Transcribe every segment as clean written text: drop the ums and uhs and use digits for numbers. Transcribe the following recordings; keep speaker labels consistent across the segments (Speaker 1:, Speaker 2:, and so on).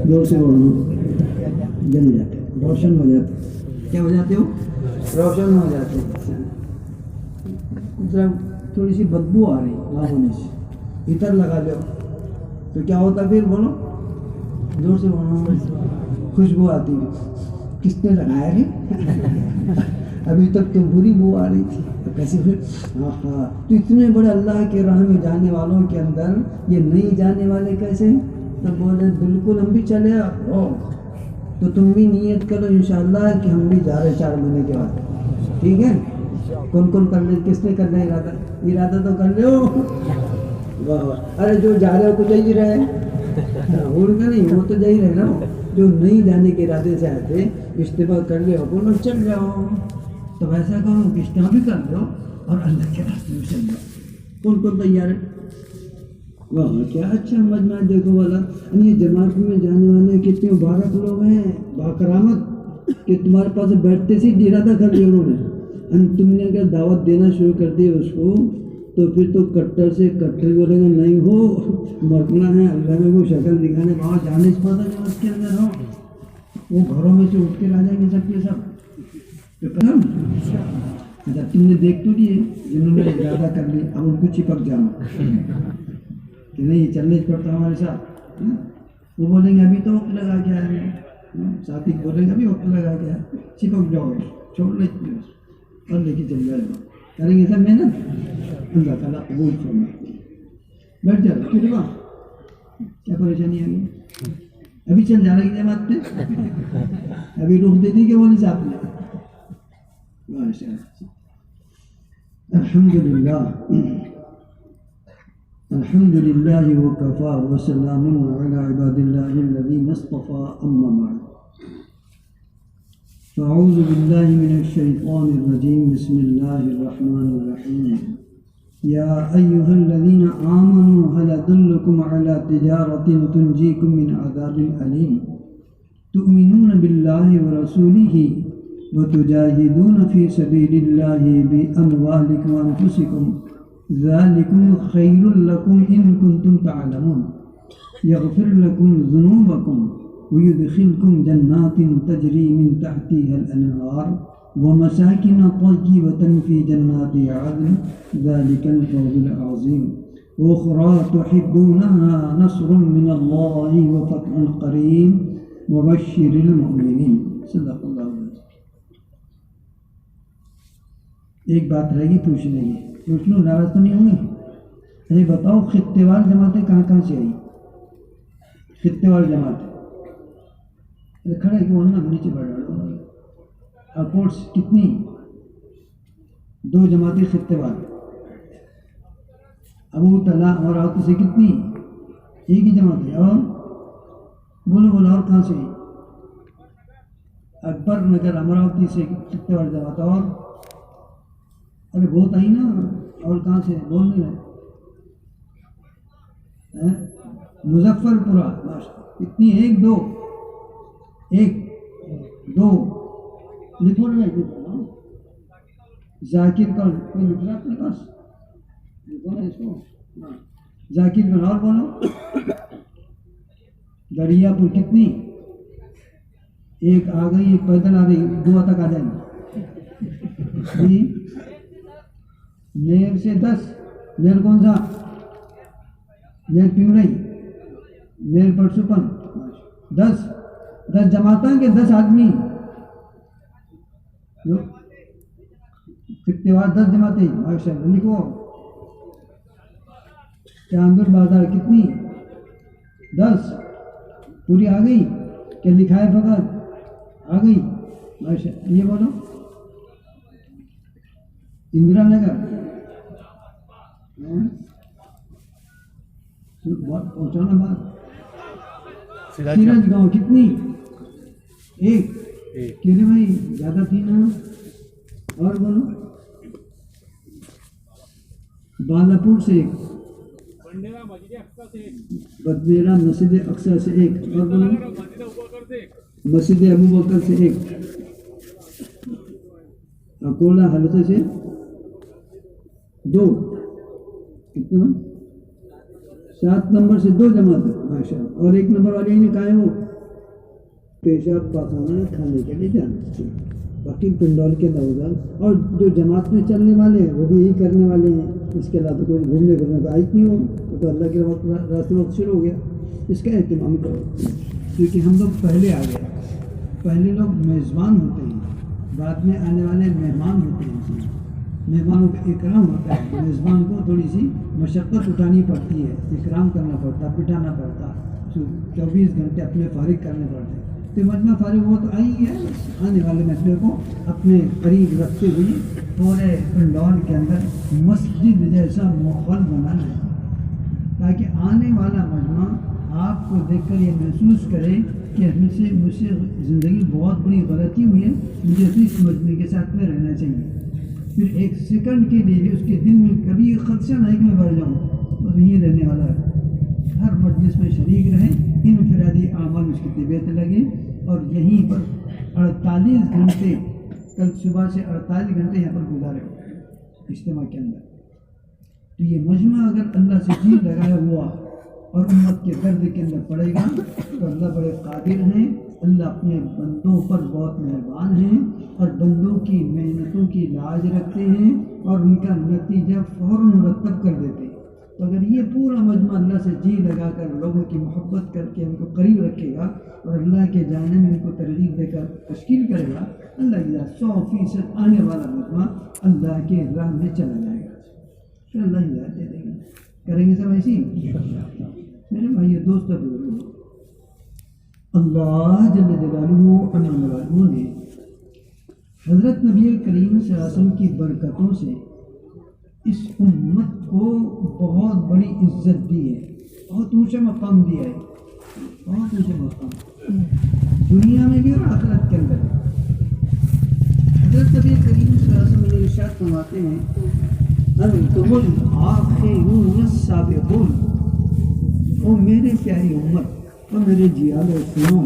Speaker 1: زور سے بولنا، جل جاتے، روشن ہو جاتے. کیا ہو جاتے ہو؟ روشن ہو جاتے. مطلب تھوڑی سی بدبو آ رہی وہاں ہونے سے، عطر لگا لو تو کیا ہوتا پھر؟ بولو زور سے بولو. خوشبو آتی ہے. کس نے لگایا ہے؟ ابھی تک تو بری بو آ رہی تھی، تو کیسے پھر؟ ہاں ہاں. تو اتنے بڑے اللہ کے راہ میں جانے والوں کے اندر یہ نہیں جانے والے کیسے؟ تو بولے بالکل ہم بھی چلے آؤ. تو تم بھی نیت کرو انشاءاللہ کہ ہم بھی جا رہے 4 مہینے کے بعد. ٹھیک ہے؟ کون کون کر لیں؟ کس نے کرنا ہے ارادہ؟ ارادہ تو کر لو. واہ واہ. ارے جو جا رہے ہو تو جا ہی رہے، اور کا نہیں، وہ تو جا ہی رہے نا. جو نہیں جانے کے ارادے سے آئے تھے اجتماع کر لے بولو چل جاؤ. تو ایسا کرو کہ اجتماع بھی کر لو اور اللہ کے راستے میں چل جاؤ. کون کون تیار ہے؟ واہ کیا اچھا مجمع دیکھو والا. یہ جماعت میں جانے والے کتنے مبارک لوگ ہیں، باکرامت، کہ تمہارے پاس بیٹھتے سے ارادہ کر لیا انہوں نے. تم نے اگر دعوت دینا شروع کر دی اس کو تو پھر تو کٹر سے کٹر بولے گا نہیں ہو مرنا ہے اللہ میں وہ شکل دکھانے وہاں جانے سے پتہ نہیں اس کے اندر ہو. وہ گھروں میں سے اٹھ کے آ جائیں گے سب کے سب. اچھا تم نے دیکھ تو لیے جنہوں نے ارادہ کر لی، اب ان کو چپک جانا کہ نہیں چلنے پڑتا ہمارے ساتھ. وہ بولیں گے ابھی تو وقت لگا کے آئے ہیں، ساتھی بولیں گے ابھی وقت لگا کے آئے، چپک جاؤ چھوڑ لے اور لے کے چل جائے گا. کریں گے سب محنت، اللہ تعالیٰ قبول فرمائے. بیٹھ جاؤ پھر وہاں کیا پریشانی آ گئی؟ ابھی چل جانا کی جماعت پہ، ابھی رخ دے دی کہ وہ نہیں صاحب نے. الحمدللہ الحمدللہ وکفا وسلام علی عباد اللہ الذین اصطفى اما بعد. فاعوذ باللہ من الشیطان الرجیم. بسم اللہ الرحمن الرحیم. یا ایہا الذین آمنوا هل ادلکم علی تجارۃ تنجیکم من عذاب علیم تؤمنون باللہ ورسولہ وتجاہدون فی سبیل اللہ باموالکم وانفسکم ذالکم خیر لکم ان کنتم تعلمون یغفر لکم ذنوبکم ویدخلکم جنات تجری من تحتها الانہار ومساکن طیبة فی جنات عدن ذالک الفوز العظیم اخری تحبونها نصر من اللہ وفتح قریب وبشر المؤمنین. صدق اللہ علیہ. ایک بات رہے گی پوچھنے کی، پوچھ لوں ناراض تو نہیں ہوں گے؟ یہ بتاؤ خطے وار جماعتیں کہاں کہاں سے آئی؟ خطے وار جماعتیں کھڑے کہ ورنہ نیچے بڑھ رہا اپورٹس کتنی؟ 2 جماعتیں خطے وار. ابو طلحہ اور آتی سے کتنی؟ ایک ہی جماعت ہے. اور بولو بولو اور کہاں سے؟ اکبر نگر امراوتی سے خطے وار جماعت. اور ارے بہت آئی نا. اور کہاں سے؟ بول نہیں رہے. مظفر پورہ کتنی؟ 1 2 1 2 لکھو نا. ذاکر کا کوئی لکھ رہا اپنے پاس؟ لکھو نا اس کو. ذاکر کا. اور بولو. دریا پور کتنی؟ 1 آ گئی، 1 پیدل آ رہی، 2 تک آ جائیں گے. نیر سے 10. نیر کون سا؟ نیر پنگڑئی، نیر پرسپن. 10 جماعتیں کہ 10 آدمی؟ خطے وار 10 جماعتیں. ماشاء اللہ. لکھو. چاندر بازار کتنی؟ 10 پوری آ گئی کہ لکھا ہے فقط؟ آ گئی. ماشاء اللہ. یہ بولو. اندرا نگر پہنچانا بات. سیرج گاؤں کتنی؟ 1 کہنے بھائی زیادہ تھی نا. اور بولو. بالا پور سے 1. بدمیرا مسجد اقصی سے 1. اور بولو. مسجد ابو بکر سے 1. اکولا حلقے سے 2. کتنے؟ 7 نمبر سے 2 جماعت. ماشاء اللہ. اور 1 نمبر والے نے کہا ہے وہ پیشاب پاخانہ کھانے کے لیے جانا چاہیے، باقی پنڈول کے نوزل اور جو جماعت میں چلنے والے ہیں وہ بھی یہی کرنے والے ہیں، اس کے علاوہ کوئی گھومنے پھرنے کا آئٹ نہیں ہو تو اللہ کے راستے وقت شروع ہو گیا، اس کا اہتمام کرو، کیونکہ ہم لوگ پہلے آ گئے، پہلے لوگ میزبان ہوتے ہیں، بعد میں آنے والے مہمان ہوتے ہیں، مہمانوں کا اکرام ہوتا ہے، میزبان کو تھوڑی سی مشقت اٹھانی پڑتی ہے، اکرام کرنا پڑتا، بٹھانا پڑتا، 24 گھنٹے اپنے فارغ کرنے پڑتے، تو مجمع فارغ ہوا تو آئی ہے، آنے والے مسئلے کو اپنے قریب رکھتے ہوئے پورے پنڈال کے اندر مسجد جیسا ماحول بنانا ہے، تاکہ آنے والا مجمع آپ کو دیکھ کر یہ محسوس کرے کہ مجھ سے زندگی بہت بڑی غلطی ہوئی ہے، مجھے اس مجمع کے ساتھ میں رہنا چاہیے، پھر ایک سیکنڈ کے لیے بھی اس کے دل میں کبھی خدشہ نہیں کہ میں بڑھ جاؤں، اور یہ رہنے والا ہے، ہر مجلس میں شریک رہیں، انفرادی اعمال اس کی طبیعت لگے، اور یہیں پر 48 گھنٹے کل صبح سے 48 گھنٹے یہاں پر گزارے ہو اجتماع کے اندر، تو یہ مجمع اگر اللہ سے جی لگایا ہوا اور امت کے درد کے اندر پڑے گا تو اللہ بڑے قادر ہیں، اللہ اپنے بندوں پر بہت مہربان ہیں اور بندوں کی محنتوں کی لاج رکھتے ہیں اور ان کا نتیجہ فوراً مرتب کر دیتے ہیں، تو اگر یہ پورا مجمع اللہ سے جی لگا کر لوگوں کی محبت کر کے ان کو قریب رکھے گا اور اللہ کے جانب میں ان کو ترغیب دے کر تشکیل کرے گا، اللہ کی 100% آنے والا مجمع اللہ کے راہ میں چلا جائے گا، پھر اللہ ہدایت دے دے گا، کریں گے سب ایسی میرے بھائی دوست بزرگوں، اللہ جل جلالہ عنہ نے حضرت نبی کریم صلی اللہ علیہ وسلم کی برکتوں سے اس امت کو بہت بڑی عزت دی ہے، بہت اونچا مقام دیا ہے، بہت اونچا مقام دنیا میں بھی اور آخرت کے اندر۔ حضرت نبی کریم صلی اللہ علیہ وسلم ارشاد فرماتے ہیں انتم الآخرون السابقون، او میرے پیاری امت اور میرے جیالو سنو،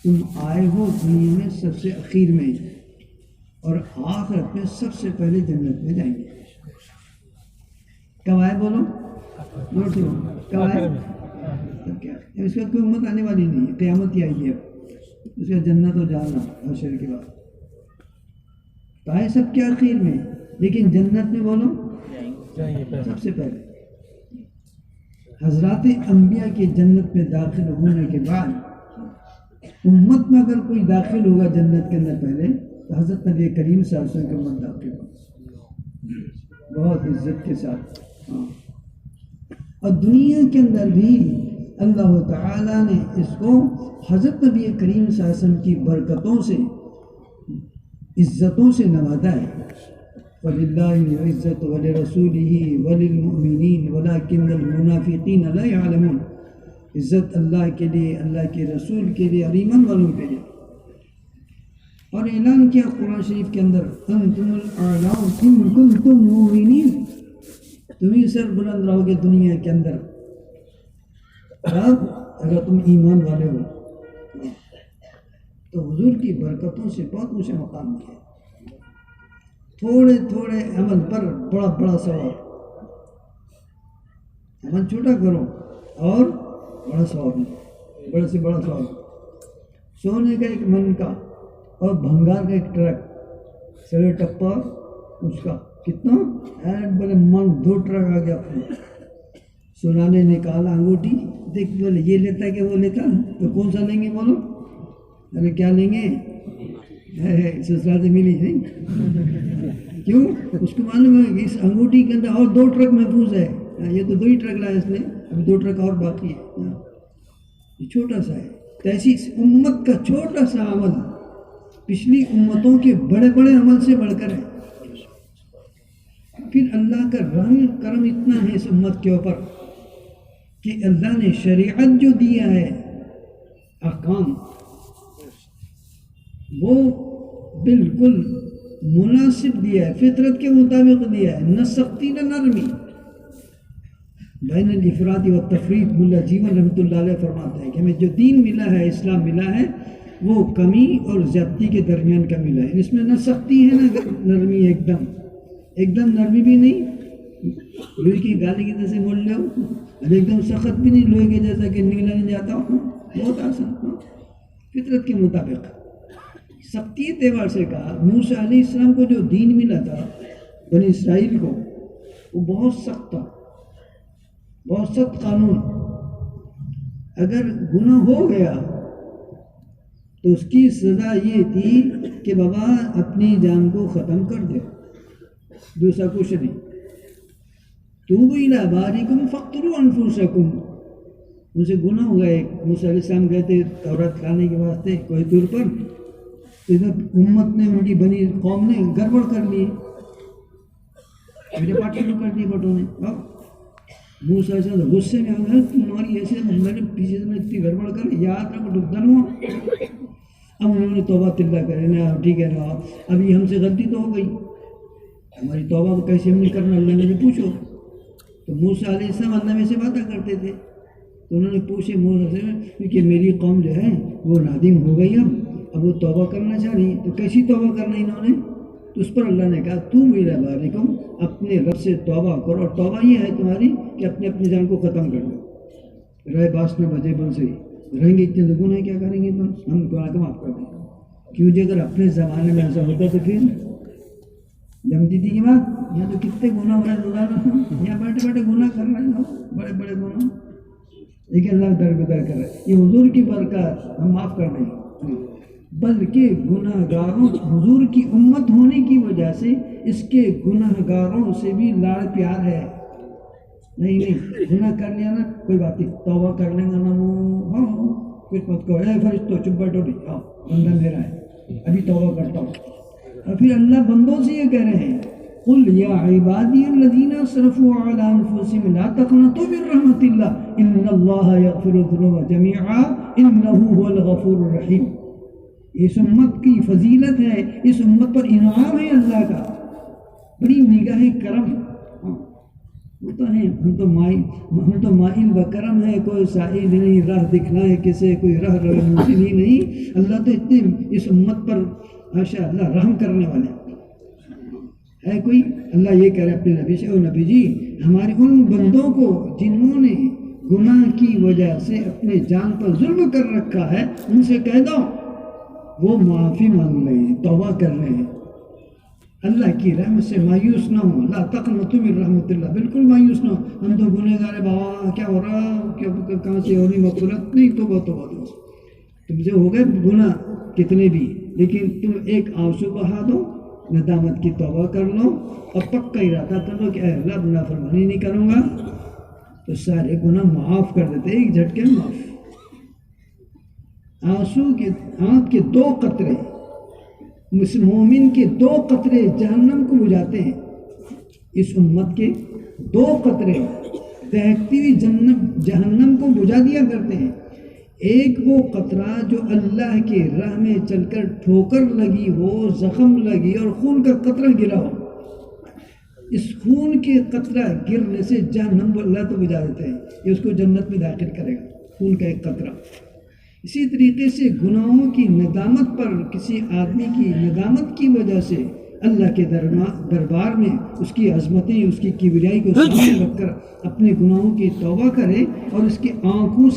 Speaker 1: تم آئے ہو دنیا میں سب سے اخیر میں اور آخرت میں سب سے پہلے جنت میں جائیں گے۔ کب آئے بولو؟ کب آئے؟ اس کا کوئی امت آنے والی نہیں ہے، قیامت ہی آئی ہے، اس کا جنت و جانا حشر کے بعد، تو آئے سب کے آخر میں، لیکن جنت میں بولو سب سے پہلے۔ حضرات انبیاء کے جنت میں داخل ہونے کے بعد امت میں اگر کوئی داخل ہوگا جنت کے اندر پہلے تو حضرت نبی کریم صلی اللہ علیہ وسلم کی امت داخل ہوگا بہت عزت کے ساتھ۔ اور دنیا کے اندر بھی اللہ تعالیٰ نے اس کو حضرت نبی کریم صلی اللہ علیہ وسلم کی برکتوں سے عزتوں سے نوازا ہے، وَلِلَّهِ الْعِزَّةُ وَلِرَسُولِهِ وَلِلْمُؤْمِنِينَ وَلَكِنَّ الْمُنَافِقِينَ لَا يَعْلَمُونَ، عزت اللہ کے لیے، اللہ کے رسول کے لیے اور ایمان والوں کے لیے، اور اعلان کیا قرآن شریف کے اندر انتم الاعلاؤ ان کنتم مؤمنین، تم ہی سر بلند رہو گے دنیا کے اندر اگر تم ایمان والے ہو، تو حضور کی برکتوں سے بہت اونچا مقام دیا ہے۔ تھوڑے تھوڑے عمل پر بڑا بڑا ثواب، عمل چھوٹا کرو اور بڑا ثواب، بڑے سے بڑا ثواب، سونے کا ایک من کا اور بھنگار کا ایک ٹرک، سڑے ٹپا اس کا کتنا بڑے من 2 ٹرک آ گیا، سونا نے نکالا انگوٹھی، دیکھ بولے یہ لیتا کہ وہ لیتا، تو کون سا لیں گے بولو؟ ارے کیا لیں گے؟ سسرال سے ملی نہیں، کیوں؟ اس کو معلوم ہے کہ اس انگوٹھی کے اندر اور 2 ٹرک محفوظ ہے، یہ تو 2 ہی ٹرک لایا اس نے، ابھی 2 ٹرک اور باقی ہے، یہ چھوٹا سا ہے۔ تو ایسی امت کا چھوٹا سا عمل پچھلی امتوں کے بڑے بڑے عمل سے بڑھ کر ہے۔ پھر اللہ کا رحم کرم اتنا ہے اس امت کے اوپر کہ اللہ نے شریعت جو دیا ہے، احکام، وہ بالکل مناسب دیا ہے، فطرت کے مطابق دیا ہے، نہ سختی نہ نرمی، بین الافراد و تفرید۔ ملا جیون رحمۃ اللہ علیہ فرماتے ہیں کہ ہمیں جو دین ملا ہے، اسلام ملا ہے، وہ کمی اور زیادتی کے درمیان کا ملا ہے، اس میں نہ سختی ہے نہ نرمی، ایک دم نرمی بھی نہیں، لوہے کی گالی کی طرح سے موڑ لو، اور ایک دم سخت بھی نہیں، لوہے کے جیسا کہ نگلا نہیں جاتا ہوں، بہت آسان۔ فطرت کے مطابق سختی اعتبار سے کہا. موسیٰ علیہ السلام کو جو دین ملا تھا بنی اسرائیل کو، وہ بہت سخت تھا، بہت سخت قانون. اگر گناہ ہو گیا تو اس کی سزا یہ تھی کہ بابا اپنی جان کو ختم کر دے، دوسرا کچھ نہیں. توبوا الی بارئکم فاقتلوا انفسکم. ان سے گناہ ہو گئے. موسیٰ علیہ السلام گئے تھے تورات کھانے کے واسطے کوئی دور پر، تو ادھر امت نے، ان کی بنی قوم نے گڑبڑ کر لی، میرے پاٹ شروع کر دی بٹوں نے. موسیٰ علیہ السلام غصے میں آ گئے، تمہاری ایسے میں نے پیچھے سے میں اتنی گڑبڑ کر یاد رکھو ڈبتا ہوا. اب انہوں نے توبہ طلبہ کرے نا، ٹھیک ہے نا، ابھی ہم سے غلطی تو ہو گئی، ہماری توبہ کو کیسے ہم نے کرنا، اللہ نے پوچھو. تو موسیٰ علیہ السلام اللہ میں سے باتیں کرتے تھے، تو انہوں نے پوچھے موسیٰ سے، کیونکہ میری قوم جو ہے وہ نادم ہو گئی، اب وہ توبہ کرنا چاہ رہی. تو کیسی توبہ کرنا انہوں نے؟ تو اس پر اللہ نے کہا توبوا الی بارئکم، اپنے رب سے توبہ کرو. اور توبہ یہ ہے تمہاری کہ اپنی جان کو ختم کر دو. رہے باس نہ بجے بن سے رہیں گے اتنے دگن ہیں، کیا کریں گے ہم گناہ کو معاف کر دیں. کیوں جی اگر اپنے زمانے میں ایسا ہوتا تو پھر جمتی تھی کی بات. یہاں تو کتنے گناہ ہو رہے ہیں روزانہ، یہاں بیٹھے بیٹھے گناہ کر رہے ہیں، بڑے بڑے گناہ، لیکن اللہ درگزر کر رہا ہے. یہ حضور کی برکات، ہم معاف کر دیں. بلکہ گناہ گاروں، حضور کی امت ہونے کی وجہ سے اس کے گناہ گاروں سے بھی لاڑ پیار ہے. نہیں گناہ کر لیا نا کوئی بات نہیں، توبہ کر لیں گا نا وہ، ہاں کچھ مت کہو، اے فرشتو چپ بیٹھو نہیں، ہاں بندہ میرا ہے ابھی توبہ کرتا ہوں. اور پھر اللہ بندوں سے یہ کہہ رہے ہیں قل یا عبادی الذین اسرفوا علی انفسہم لا تقنطوا من رحمۃ اللہ ان اللہ یغفر الذنوب جميعا انہ هو الغفور الرحیم. اس امت کی فضیلت ہے، اس امت پر انعام ہے اللہ کا، بڑی نگاہ کرم. ہوتا ہے ہم تو مائل بکرم ہے، کوئی سائل نہیں، راہ دکھنا ہے کسے، کوئی راہ موصل ہی نہیں. اللہ تو اتنے اس امت پر ماشاء اللہ رحم کرنے والے ہے کوئی. اللہ یہ کہہ رہے اپنے نبی سے، او نبی جی ہمارے ان بندوں کو جنہوں نے گناہ کی وجہ سے اپنے جان پر ظلم کر رکھا ہے، ان سے کہہ دو وہ معافی مانگ رہے ہیں، توبہ کر رہے ہیں، اللہ کی رحمت سے مایوس نہ ہو. لا تقنطوا من رحمت اللہ، بالکل مایوس نہ ہو. ہم تو گنہگار ہیں بابا، کیا ہو رہا، کہاں سے ہو رہی مغفرت نہیں، توبہ تم سے ہو گئے گناہ کتنے بھی، لیکن تم ایک آنسو بہا دو، ندامت کی توبہ کر لو اور پکا ارادہ کر لو کہ اے اللہ نافرمانی نہیں کروں گا، تو سارے گناہ معاف کر دیتے، ایک جھٹکے میں معاف. آنکھ کے 2 قطرے، مومن کے 2 قطرے جہنم کو بجھاتے ہیں. اس امت کے 2 قطرے دہکتی ہوئی جہنم کو بجھا دیا کرتے ہیں. ایک وہ قطرہ جو اللہ کے راہ میں چل کر ٹھوکر لگی ہو، زخم لگی اور خون کا قطرہ گرا ہو، اس خون کے قطرہ گرنے سے جہنم کو اللہ تو بجھا دیتے ہیں، یہ اس کو جنت میں داخل کرے گا، خون کا ایک قطرہ. اسی طریقے سے گناہوں کی ندامت پر، کسی آدمی کی ندامت کی وجہ سے اللہ کے دربار میں اس کی عظمتیں، اس کی کبریائی کو سامنے رکھ کر اپنے گناہوں کی توبہ کرے اور اس کی آنکھوں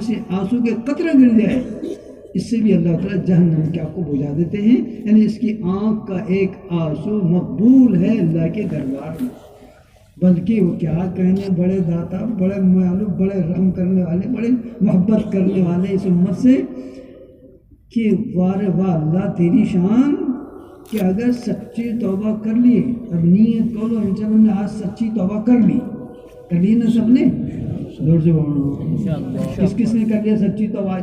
Speaker 1: سے آنسو کے قطرہ گر جائے، اس سے بھی اللہ تعالیٰ جہنم کے آگ کو بجھا دیتے ہیں. یعنی اس کی آنکھ کا ایک آنسو مقبول ہے اللہ کے دربار میں. بلکہ وہ کیا کہنے، بڑے داتا، بڑے معلوم، بڑے رحم کرنے والے، بڑے محبت کرنے والے اس امت سے، کہ واہ اللہ تیری شان، کہ اگر سچی توبہ کر لیے، اب نیت کرو انشاءاللہ ہم نے آج سچی توبہ کر لی نا سب نے، زور سے بولو کس نے کر لیا سچی توبہ.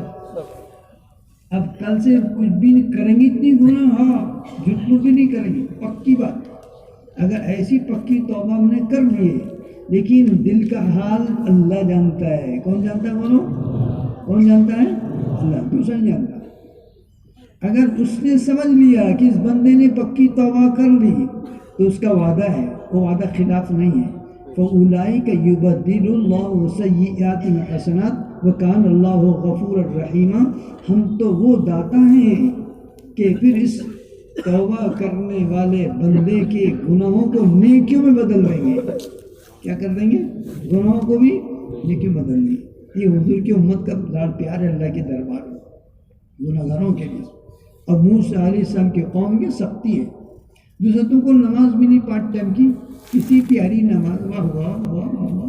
Speaker 1: اب کل سے کچھ بھی نہیں کریں گے، اتنی گناہ، ہاں جھوٹ بھی نہیں کریں گے، پکی بات. اگر ایسی پکی توبہ ہم نے کر لیے، لیکن دل کا حال اللہ جانتا ہے. کون جانتا ہے بولو؟ کون جانتا ہے؟ اللہ، دوسرا نہیں جانتا. اگر اس نے سمجھ لیا کہ اس بندے نے پکی توبہ کر لی تو اس کا وعدہ ہے، وہ وعدہ خلاف نہیں ہے. فَأُولَئِكَ يُبَدِّلُ اللَّهُ سَيِّئَاتِهِمْ حَسَنَاتٍ وَكَانَ اللَّهُ غَفُورًا رَحِيمًا. ہم تو وہ داتا ہیں کہ پھر اس توبہ کرنے والے بندے کے گناہوں کو نیکیوں میں بدل دیں گے. کیا کر دیں گے؟ گناہوں کو بھی نیکیوں میں بدل دیں گے. یہ حضور کی امت کا لاڈ پیار ہے اللہ کے دربار میں. گناہ گاروں کے لیے. اب موسیٰ علیہ السلام کی قوم کی سختی ہے. دوسرا تم کو نماز بھی نہیں پارٹ ٹائم کی، کتنی پیاری نماز، واہ واہ واہ واہ واہ.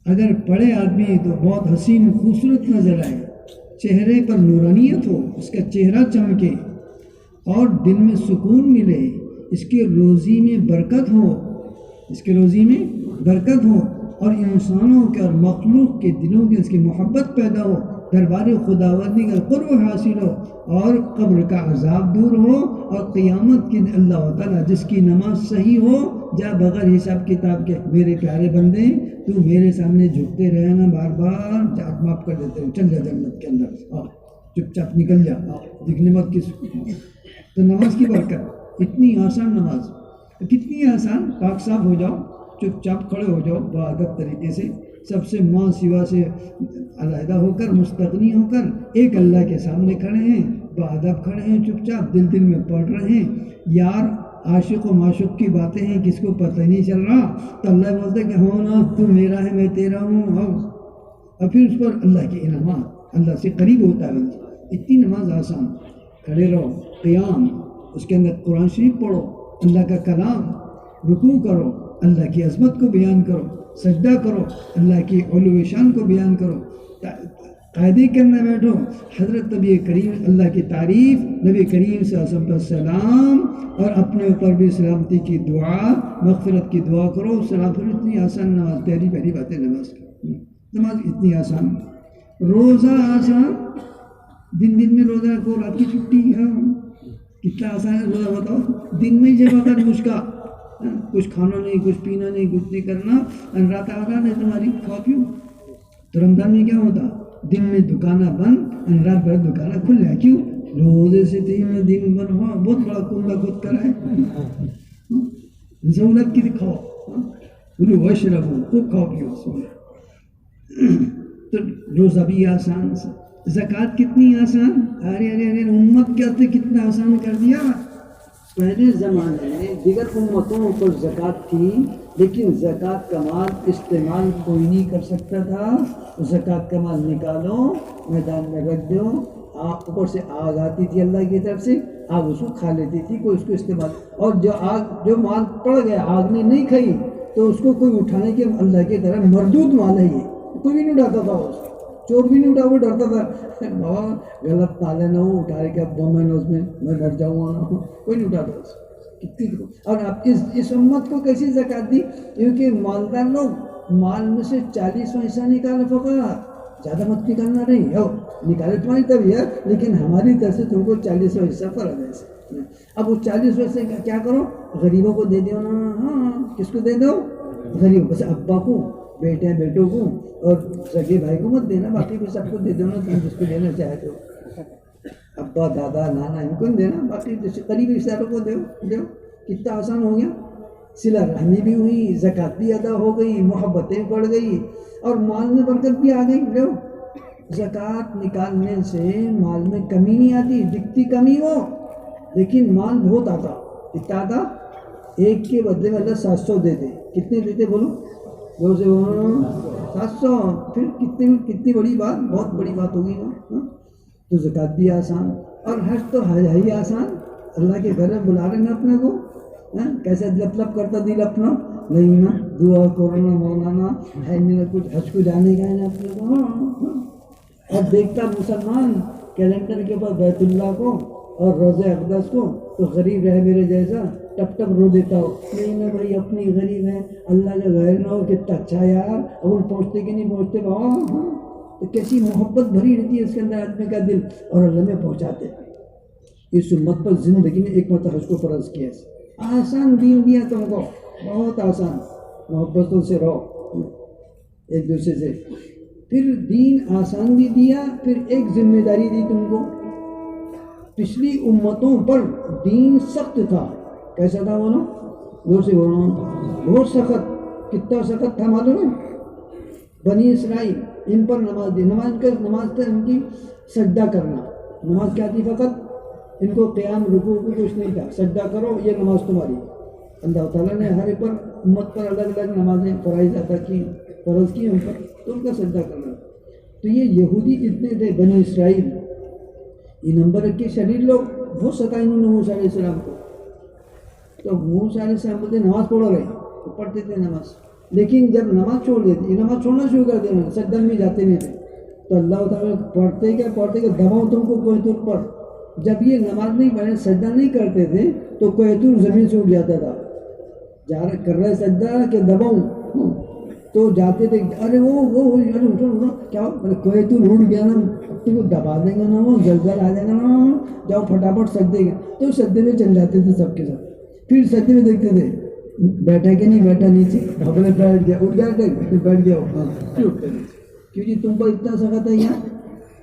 Speaker 1: اگر پڑھے آدمی تو بہت حسین خوبصورت نظر آئے، چہرے پر نورانیت ہو، اس کا چہرہ چمکے اور دل میں سکون ملے، اس کے روزی میں برکت ہو، اس کے روزی میں برکت ہو، اور انسانوں کے اور مخلوق کے دلوں کے اس کی محبت پیدا ہو، دربار خداوندی کا قرب حاصل ہو، اور قبر کا عذاب دور ہو، اور قیامت کے اللہ تعالیٰ جس کی نماز صحیح ہو جا بغیر حساب کتاب کے، میرے پیارے بندے تو میرے سامنے جھکتے رہنا بار بار، معاف کر دیتے ہیں، چل جا جنت کے اندر، چپ چاپ نکل جا، دکھنے مت کس. تو نماز کی برکت، اتنی آسان نماز، کتنی آسان. پاک صاف ہو جاؤ، چپ چاپ کھڑے ہو جاؤ باادب طریقے سے، سب سے ماں سوا سے علیحدہ ہو کر، مستغنی ہو کر، ایک اللہ کے سامنے کھڑے ہیں، باادب کھڑے ہیں، چپ چاپ دل دل میں پڑھ رہے ہیں. یار عاشق و معشوق کی باتیں ہیں، کس کو پتہ نہیں چل رہا، تو اللہ بولتے کہ ہو نا تو میرا ہے میں تیرا ہوں، اور پھر اس پر اللہ کے انعامات، اللہ سے قریب ہوتا ہے. اتنی نماز آسان. کھڑے رہو، قیام، اس کے اندر قرآن شریف پڑھو، اللہ کا کلام، رکوع کرو، اللہ کی عظمت کو بیان کرو، سجدہ کرو، اللہ کی علو شان کو بیان کرو، قاعدے کرنے بیٹھو، حضرت نبی کریم اللہ کی تعریف، نبی کریم صلی اللہ علیہ وسلم، اور اپنے اوپر بھی سلامتی کی دعا، مغفرت کی دعا کرو. سلام. پھر اتنی آسان نماز، پہلی پہلی باتیں نماز کی، نماز اتنی آسان. روزہ آسان، دن دن میں روزہ رکھو، رات کی چھٹی، کتنا آسان ہے روزہ، بتاؤ. دن میں جب اگر مشکا، کچھ کھانا نہیں، کچھ پینا نہیں، کچھ نہیں کرنا، رات آزاد ہے تمہاری، کھاؤ پیو. تو رمضان میں کیا ہوتا، دن میں دکانہ بند، رات بھر دکانہ کھل جائے. کیوں؟ روزے سے تین دن بند ہوا، بہت بڑا کنڈا خود کرا ہے. ضرورت کی دکھاؤ، کلو واشربو، خوب کھاؤ پیو. تو روزہ بھی آسان، زکوٰۃ کتنی آسان. ارے ارے ارے امت کیا تھے، کتنا آسان کر دیا. پہلے زمانے میں دیگر امتوں پر زکوٰۃ تھی، لیکن زکوٰۃ کا مال استعمال کوئی نہیں کر سکتا تھا. زکوٰۃ کا مال نکالو، میدان میں رکھ دو، اوپر سے آگ آتی تھی اللہ کی طرف سے، آگ اس کو کھا لیتی تھی، کوئی اس کو استعمال. اور جو مال پڑ گیا، آگ نے نہیں کھائی، تو اس کو کوئی اٹھانے کے اللہ کی طرف مردود مال ہے. یہ کوئی بھی نہیں اٹھاتا تھا، اس چور بھی نہیں اٹھا، وہ ڈرتا تھا بابا غلط تالے نہ ہو، اٹھا کے اب 2 مہینے اس میں مر جاؤں گا، کوئی نہیں اٹھاتا اس. اور اب اس امت کو کیسی زکوٰۃ دی؟ کیونکہ مالدار لوگ مال میں سے 40واں حصہ نکالے، فقط زیادہ مت نکالنا نہیں، نکالے تمہاری طرف، لیکن ہماری طرف سے تم کو 40واں حصہ فرض ہے. اب اس 40واں حصے کیا کرو؟ غریبوں کو دے دو نا. ہاں، کس کو دے دو؟ غریبوں. بس ابا کو، بیٹوں کو، اور سگے بھائی کو مت دینا، باقی کو سب کو دے دو نا، تم جس کو دینا چاہتے ہو. ابا، دادا، نانا، ان کو نہیں دینا، باقی قریبی رشتہ داروں کو دو. کتنا آسان ہو گیا. صلہ رحمی بھی ہوئی، زکوٰۃ بھی ادا ہو گئی، محبتیں بڑھ گئی، اور مال میں برکت بھی آ گئی. لو، زکوٰۃ نکالنے سے مال میں کمی نہیں آتی، دکھتی کمی ہو، لیکن مال بہت آتا. کتنا آتا؟ ایک کے بدلے میں اللہ 700 دیتے. کتنے دیتے بولو؟ 700. پھر کتنی بڑی بات، بہت بڑی بات ہوگی نا. تو زکوٰۃ بھی آسان، اور حج تو ہے ہی آسان. اللہ کے گھر میں بلا رہے نا اپنے کو، کیسے لپ کرتا دل اپنا، نہیں نا دعا کرنا مولانا ہے نہیں کچھ، حج کو جانے کا ہے نا اپنے کو. اور دیکھتا مسلمان کیلنڈر کے اوپر بیت اللہ کو اور روضہ اقدس کو، تو غریب رہے میرے جیسا، ٹپ ٹپ رو دیتا ہو. نہیں نا بھائی، اپنی غریب ہے، اللہ کا غیر نہ ہو. کتنا اچھا یار. اب ان پہنچتے کہ نہیں پہنچتے بابا، تو کیسی محبت بھری رہتی ہے اس کے اندر آدمی کا دل، اور اللہ میں پہنچاتے. اس امت پر زندگی میں ایک مرتبہ حج کو فرض کیا. آسان دین دیا تم کو، بہت آسان. محبتوں سے رہو ایک دوسرے سے. پھر دین آسان بھی دیا، پھر ایک ذمہ داری دی تم کو. پچھلی امتوں پر دین سخت تھا. کیسا تھا بولو؟ زور سے بولو. بہت سخت. کتنا سخت تھا معلوم ہے؟ بنی اسرائیل، ان پر نماز دی. نماز تھا ان کی سجدہ کرنا. نماز کیا تھی؟ فقط ان کو قیام، رکوع کو کچھ نہیں تھا. سجدہ کرو، یہ نماز تمہاری. اللہ تعالیٰ نے ہر ایک پر، امت پر الگ الگ نمازیں فرائض عطا کی، فرض کی ان پر، تو ان کا سجدہ کرنا. تو یہ یہودی جتنے تھے بنی اسرائیل، یہ نمبر 1 کے شریر لوگ بہت ستائے انہوں نے موسیٰ علیہ السلام کو. تو موسیٰ علیہ السلام بولتے نماز پڑھو گئے تو پڑھتے تھے نماز، لیکن جب نماز چھوڑ دیتے، یہ نماز چھوڑنا شروع کر دینا، سجدہ میں جاتے نہیں تھے. تو اللہ تعالیٰ پڑھتے کہ دباؤ تم کو کوہ طور پر. جب یہ نماز نہیں پڑھے، سجدہ نہیں کرتے تھے تو کوہ طور زمین سے اٹھ جاتا تھا. جا رہے کر رہے سجدہ کہ دباؤں تو جاتے تھے، ارے وہ کیا کوہ طور اٹھ گیا نا، تم کو دبا دیں گا نا، وہ زلزلہ آ جائے گا نا، جاؤ پھٹافٹ سجدے گا. تو سجدے میں چل جاتے تھے سب کے ساتھ. پھر سجدے میں دیکھتے تھے بیٹھا کہ نہیں بیٹھا، نیچے ڈھوکنے بیٹھ گیا، اٹھ گیا بیٹھ گیا. کیونکہ تم پر اتنا سخت ہے یہاں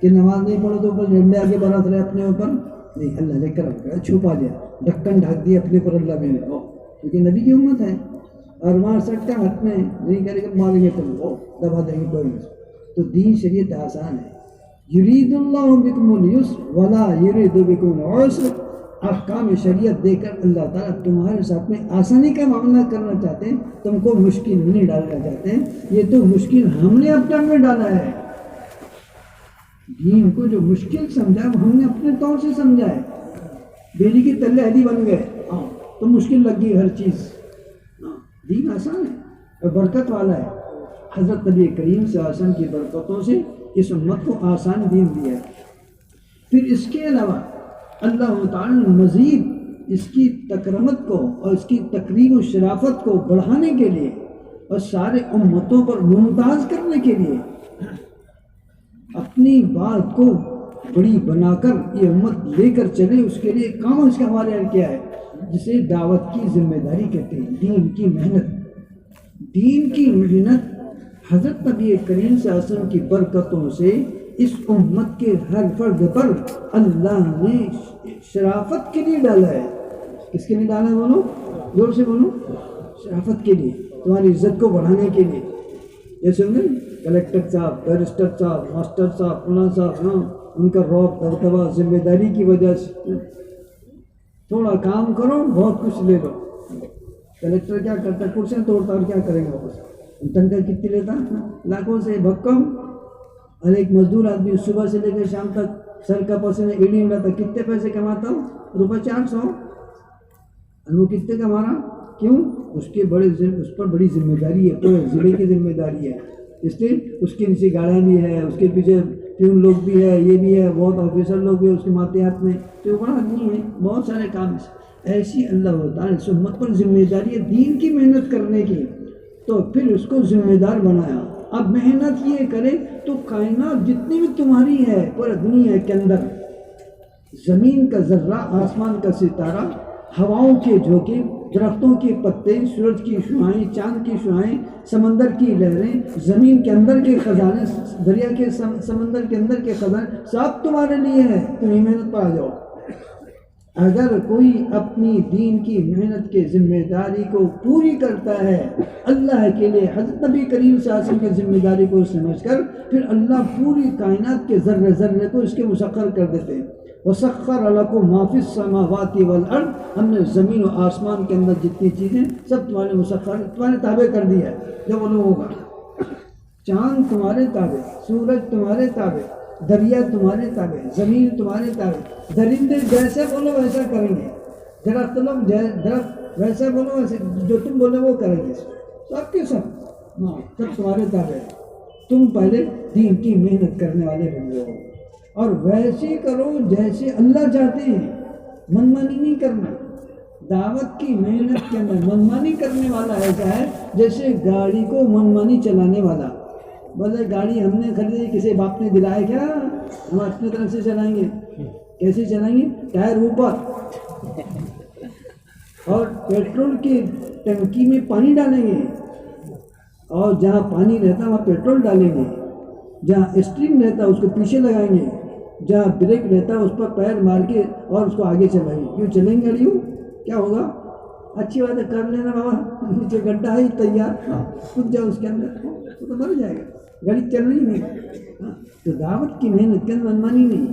Speaker 1: کہ نماز نہیں پڑھو تو اوپر ڈنڈے آگے برس رہے اپنے اوپر. نہیں، اللہ نے کرم کیا، چھپا دیا، ڈھکن ڈھک دیا اپنے پر اللہ میں، کیونکہ نبی کی امت ہے اور وہاں سٹکا ہاتھ میں نہیں کرے گا، ماریں گے تم کو، دبا دیں گے کوئی. تو دین شریعت آسان ہے. یرید اللہ بکم اليسر ولا یرید بکم العسر. احکام شریعت دے کر اللہ تعالیٰ تمہارے ساتھ میں آسانی کا معاملہ کرنا چاہتے ہیں، تم کو مشکل نہیں ڈالنا چاہتے ہیں. یہ تو مشکل ہم نے اپنے میں ڈالا ہے. دین کو جو مشکل سمجھا وہ ہم نے اپنے طور سے سمجھا ہے. بیلی کی تلے ہدی بن گئے تو مشکل لگ گئی ہر چیز. دین آسان ہے اور برکت والا ہے. حضرت نبی کریم صلی اللہ علیہ وسلم کی برکتوں سے اس امت کو آسان دین دیا ہے. پھر اس کے علاوہ اللہ تعالیٰ مزید اس کی تکرمت کو اور اس کی تقریم و شرافت کو بڑھانے کے لیے اور سارے امتوں پر ممتاز کرنے کے لیے اپنی بات کو بڑی بنا کر یہ امت لے کر چلے، اس کے لیے کام اس کا ہمارے یہاں کیا ہے، جسے دعوت کی ذمہ داری کہتے ہیں. دین کی محنت. دین کی محنت حضرت نبی کریم صلی اللہ علیہ وسلم کی برکتوں سے اس امت کے ہر فرد پر اللہ نے شرافت کے لیے ڈالا ہے. کس کے لیے ڈالا ہے؟ بولو زور سے بولو. شرافت کے لیے، تمہاری عزت کو بڑھانے کے لیے. جیسے کلیکٹر صاحب، بیرسٹر صاحب، ماسٹر صاحب، فلاں صاحب، ان کا رعب دبدبہ ذمہ داری کی وجہ سے تھوڑا کام کرو بہت کچھ لے لو. کلیکٹر کیا کرتا ہے؟ کرسیاں توڑتا اور کیا کریں گے؟ تنخواہ کتنی لیتا؟ لاکھوں سے بھکم. اور ایک مزدور آدمی صبح سے لے کر شام تک سر کا پسینہ ایڑی اڑاتا، کتنے پیسے کماتا ہو؟ ₹400. وہ کتنے کما رہا؟ کیوں؟ اس پر بڑی ذمہ داری ہے، پورے ضلع کی ذمہ داری ہے. اس لیے اس کے نیچے گاڑیاں بھی ہے، اس کے پیچھے پیون لوگ بھی ہے، یہ بھی ہے، بہت آفیسر لوگ بھی ہے اس کے ماتحت میں. تو بڑا آدمی ہے، بہت سارے کام. ایسی اللہ تعالیٰ اس امت پر ذمہ داری ہے دین کی محنت کرنے کی، تو پھر اس کو ذمہ دار بنایا. اب محنت یہ کرے تو کائنات جتنی بھی تمہاری ہے پورے دنیا کے اندر، زمین کا ذرہ، آسمان کا ستارہ، ہواؤں کے جھونکے، درختوں کے پتے، سورج کی شعاعیں، چاند کی شعاعیں، سمندر کی لہریں، زمین کے اندر کے خزانے، دریا کے سمندر کے اندر کے خزانے، سب تمہارے لیے ہے. تمہیں محنت پر آ جاؤ. اگر کوئی اپنی دین کی محنت کے ذمہ داری کو پوری کرتا ہے اللہ کے لیے، حضرت نبی کریم صلی اللہ علیہ وسلم کی ذمہ داری کو سمجھ کر، پھر اللہ پوری کائنات کے ذرے ذرے کو اس کے مسخر کر دیتے ہیں. وَسَخَّرَ لَكُم مَّا فِي السَّمَاوَاتِ وَالْأَرْضِ. ہم نے زمین و آسمان کے اندر جتنی چیزیں سب تمہارے مسخر، تمہارے تابع کر دیا ہے. جب وہ ہوگا چاند تمہارے تابع، سورج تمہارے تابع، دریا تمہارے تابع، زمین تمہارے تابع، درندے جیسے بولو ویسا کریں گے، درخت لوگ درخت ویسا بولو ویسے، جو تم بولے وہ کریں گے. سب کے سب تمہارے تابع. تم پہلے دین کی محنت کرنے والے بن جاؤ اور ویسے کرو جیسے اللہ چاہتے ہیں. منمانی نہیں کرنا. دعوت کی محنت کے اندر منمانی کرنے والا ایسا ہے جیسے گاڑی کو منمانی چلانے والا. بولے گاڑی ہم نے خریدی، کسی باپ نے دلایا کیا؟ ہم اپنے طرف سے چلائیں گے. کیسے چلائیں گے؟ ٹائر اوپر، اور پیٹرول کی ٹنکی میں پانی ڈالیں گے، اور جہاں پانی رہتا وہاں پیٹرول ڈالیں گے، جہاں اسٹرنگ رہتا اس کو پیچھے لگائیں گے، جہاں بریک رہتا اس پر پیر مار کے اور اس کو آگے چلائیں گے. کیوں چلیں گے گاڑیوں؟ کیا ہوگا؟ اچھی بات ہے، کر لینا بابا، نیچے گڈھا ہی تیار، کود جاؤ اس کے اندر، تو مر جائے گا، گاڑی چل رہی نہیں. تو دعوت کی محنت کے اندر منمانی نہیں.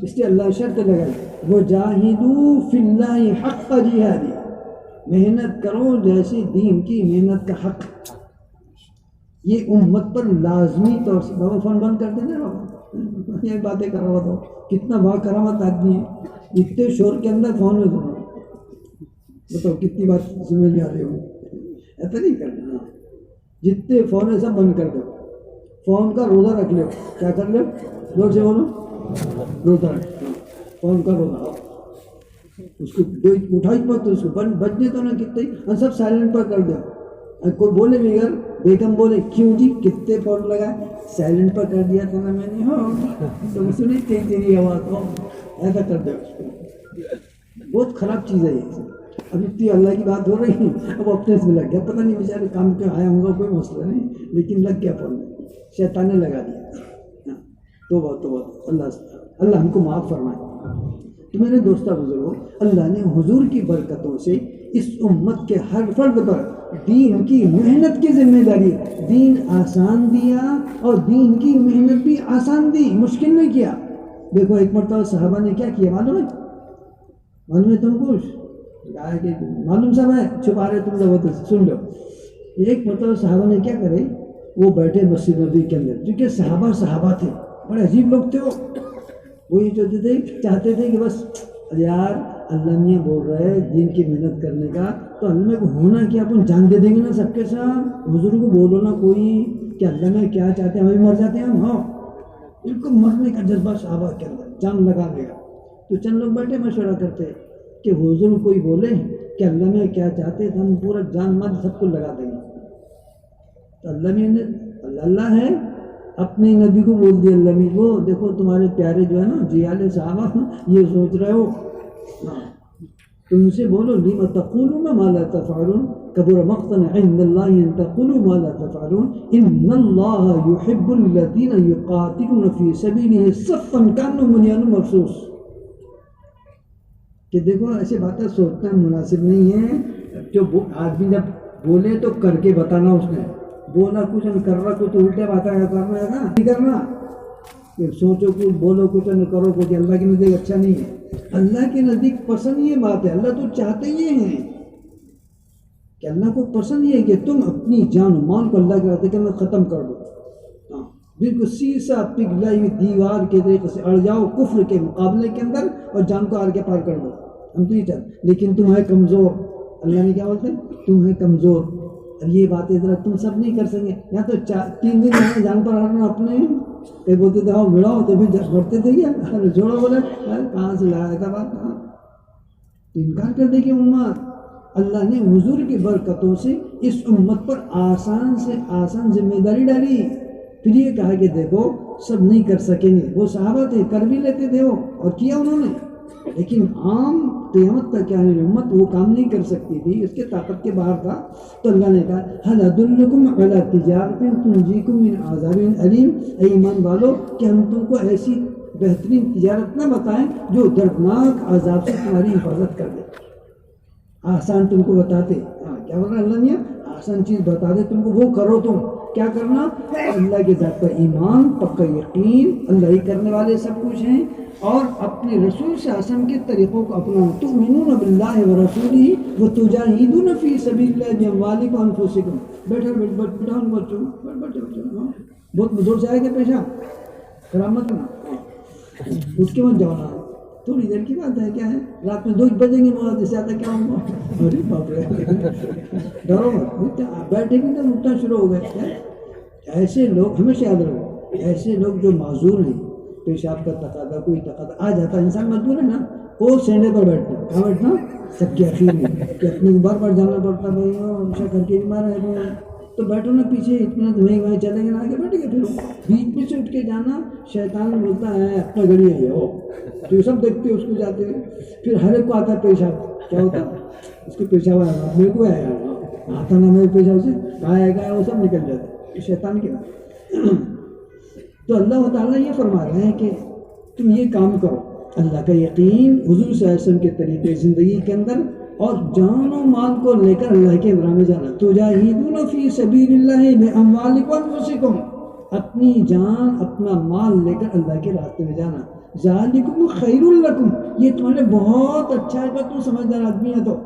Speaker 1: اس لیے اللہ شرط لگائی، وَجَاهِدُوا فِي اللَّهِ حَقَّ جِهَادِهِ. محنت کرو جیسے دین کی محنت کا حق. یہ امت پر لازمی طور سے، بابا فون بند کر دینا بابا، یہ باتیں کر رہا تھا، کتنا با کرامت آدمی ہے، اتنے شور کے اندر فون میں سنا، بتاؤ کتنی بات سمجھ میں آ رہی ہوگی۔ ایسا نہیں کرنا، جتنے فون ہے سب بند کر دو، فون کا روزہ رکھ لو، کیا کر لو، زور سے بولو، روزہ رکھ، فون کا روزہ، اس کو اٹھائی مت، اس کو بجنے تو نہ کتنے، سب سائلنٹ پر کر دو، کوئی بولے بھی اگر بیگم بولے کیوں جی کتنے فون لگائے، سائلنٹ پر کر دیا تھا نا میں نے، ہاں تو سنی تیری آواز ہو، ایسا کر دو، بہت خراب چیز ہے یہ۔ اب اتنی اللہ کی بات ہو رہی ہے، اب اپنے سے لگ گیا، پتہ نہیں بیچارے کام کے آیا ہوں گا، کوئی مسئلہ نہیں، لیکن لگ گیا فون میں، شیطان نے لگا دیا۔ توبہ اللہ ہم کو معاف فرمائے۔ تو میرے دوستہ بزرگوں، اللہ نے حضور کی برکتوں سے اس امت کے ہر فرد پر دین کی محنت کی ذمہ داری، دین آسان دیا اور دین کی محنت بھی آسان دی، مشکل نہیں کیا۔ دیکھو ایک مرتبہ صحابہ نے کیا کیا معلوم ہے تم کو؟ معلوم سب ہے، چھپا رہے تم لوگ، سن لو۔ ایک مرتبہ صحابہ نے کیا کرے، وہ بیٹھے مسجد نبی کے اندر، کیونکہ صحابہ تھے، بڑے عجیب لوگ تھے، وہ یہ چاہتے تھے کہ بس یار اللہ میاں بول رہے دین کی محنت کرنے کا، تو اللہ میں کو ہونا کیا، اپن جان دے دیں گے نا سب کے ساتھ، حضور کو بولو نا کوئی کہ اللہ میں کیا چاہتے ہیں، ہمیں مر جاتے ہیں ہم، ہاں بالکل مرنے کا جذبہ صحابہ کے اندر، جان لگانے کا۔ تو چند لوگ بیٹھے مشورہ کرتے کہ حضور کوئی بولے کہ اللہ میں کیا چاہتے ہیں، ہم پورا جان مال سب کو لگا دیں گے۔ تو اللہ میں نے اللہ ہے، اپنے نبی کو بول دیا، اللہ میں وہ دیکھو تمہارے پیارے جو ہے نا جیالے صحابہ یہ سوچ رہے ہو، تم سے بولو لم تقولون ما لا تفعلون کبر مقتا عند اللہ ان تقولوا ما لا تفعلون ان اللہ يحب الذین یقاتلون فی سبیلہ صفا کانوا بنیان مرصوص۔ کہ دیکھو ایسے باتیں سوچنا مناسب نہیں ہے، جو آدمی جب بولے تو کر کے بتانا، اس نے بولا کچھ نہیں کر رہا کچھ، الٹے باتیں کرنا ہے نا، نہیں کرنا کہ سوچو کچھ بولو کچھ نہ کرو کچھ، اللہ کے نزدیک اچھا نہیں ہے، اللہ کے نزدیک پسند یہ بات ہے، اللہ تو چاہتے یہ ہیں کہ اللہ کو پسند یہ ہے کہ تم اپنی جان و مال کو اللہ کے راستے کے اندر ختم کر دو، ہاں بالکل سیسا پگھلائی ہوئی دیوار کے طریقے سے اڑ جاؤ کفر کے مقابلے کے اندر اور جان کو آر کے پار کر دو، ہم تو یہ چاہتے، لیکن تم ہے کمزور، اللہ نے کیا بولتے ہیں تم ہے کمزور، اور یہ باتیں ذرا تم سب نہیں کر سکیں، یا تو 3 دن میں جان پر ہارنا اپنے، کہیں بولتے تھے بڑھاؤ تو پھر بڑھتے تھے کیا جوڑا بولے کہاں سے لایا تھا بات، کہاں تو انکار کر دے کہ امت، اللہ نے حضور کی برکتوں سے اس امت پر آسان سے آسان ذمہ داری ڈالی، پھر یہ کہا کہ دیکھو سب نہیں کر سکیں گے، وہ صحابہ تھے کر بھی لیتے تھے وہ، اور کیا انہوں نے، لیکن عام قیامت تک یعنی امت وہ کام نہیں کر سکتی تھی، اس کے طاقت کے باہر تھا، تو اللہ نے کہا هل ادلکم علی تجارت تنجیکم من عذاب علیم، اے ایمان والو کہ ہم تم کو ایسی بہترین تجارت نہ بتائیں جو دردناک عذاب سے تمہاری حفاظت کر دے، آسان تم کو بتاتے، کیا بول رہا اللہ نے، آسان چیز بتا دے تم کو، وہ کرو، تم کیا کرنا، اللہ کے ذات پر ایمان، پکا یقین، اللہ ہی کرنے والے سب کچھ ہیں، اور اپنے رسول صلی اللہ علیہ وسلم کے طریقوں کو اپنانا، تؤمنون باللہ ورسولہ وتجاہدون فی سبیل اللہ باموالکم وانفسکم، بیٹھو بچوں بہت زور سے آئے گا پیشہ کرامت نا، اٹھ کے مت جاؤ نا، تھوڑی دیر کی بات ہے، کیا ہے رات میں 2 بجیں گے مولا جیسے آتا کیا ہوگا، ارے باپ رے ڈرو مت، بیٹھے گے تو اٹھنا شروع ہو گئے۔ ایسے لوگ ہمیشہ یاد رکھو، ایسے لوگ جو معذور ہیں، پیشاب کا تقاضا کوئی تقاضا آ جاتا ہے، انسان مجبور ہے نا، وہ سینڈے پر بیٹھتا، کہاں بیٹھنا سب کے اخیر میں، کہ اپنے بار بار جانا پڑتا، بھائی ہمیشہ گھر کے بیمار ہے تو بیٹھو نا پیچھے، اتنا تو وہیں چلیں گے نا، آگے بیٹھ گئے، پھر بیچ میں سے اٹھ کے جانا، شیطان بولتا ہے اپنا گھڑی ہے وہ، تو سب دیکھتے اس کو جاتے ہیں، پھر ہر ایک کو آتا ہے پیشاب، کیا ہوتا اس کو پیشاب آیا، میرے کو آیا آتا نا، میرے پیشاب سے کہاں آئے گا وہ سب نکل جاتا ہے، شیطان کے نا۔ تو اللہ تعالیٰ یہ فرما رہے ہیں کہ تم یہ کام کرو، اللہ کا یقین، حضور صلی اللہ علیہ وسلم کے طریقے زندگی کے اندر، اور جان و مال کو لے کر اللہ کے راہ میں جانا، تجاہدون فی سبیل اللہ باموالکم وانفسکم، اپنی جان اپنا مال لے کر اللہ کے راستے میں جانا، ذالکم خیر لکم، یہ تمہارے بہت اچھا ہے، پر تم سمجھدار آدمی ہے تو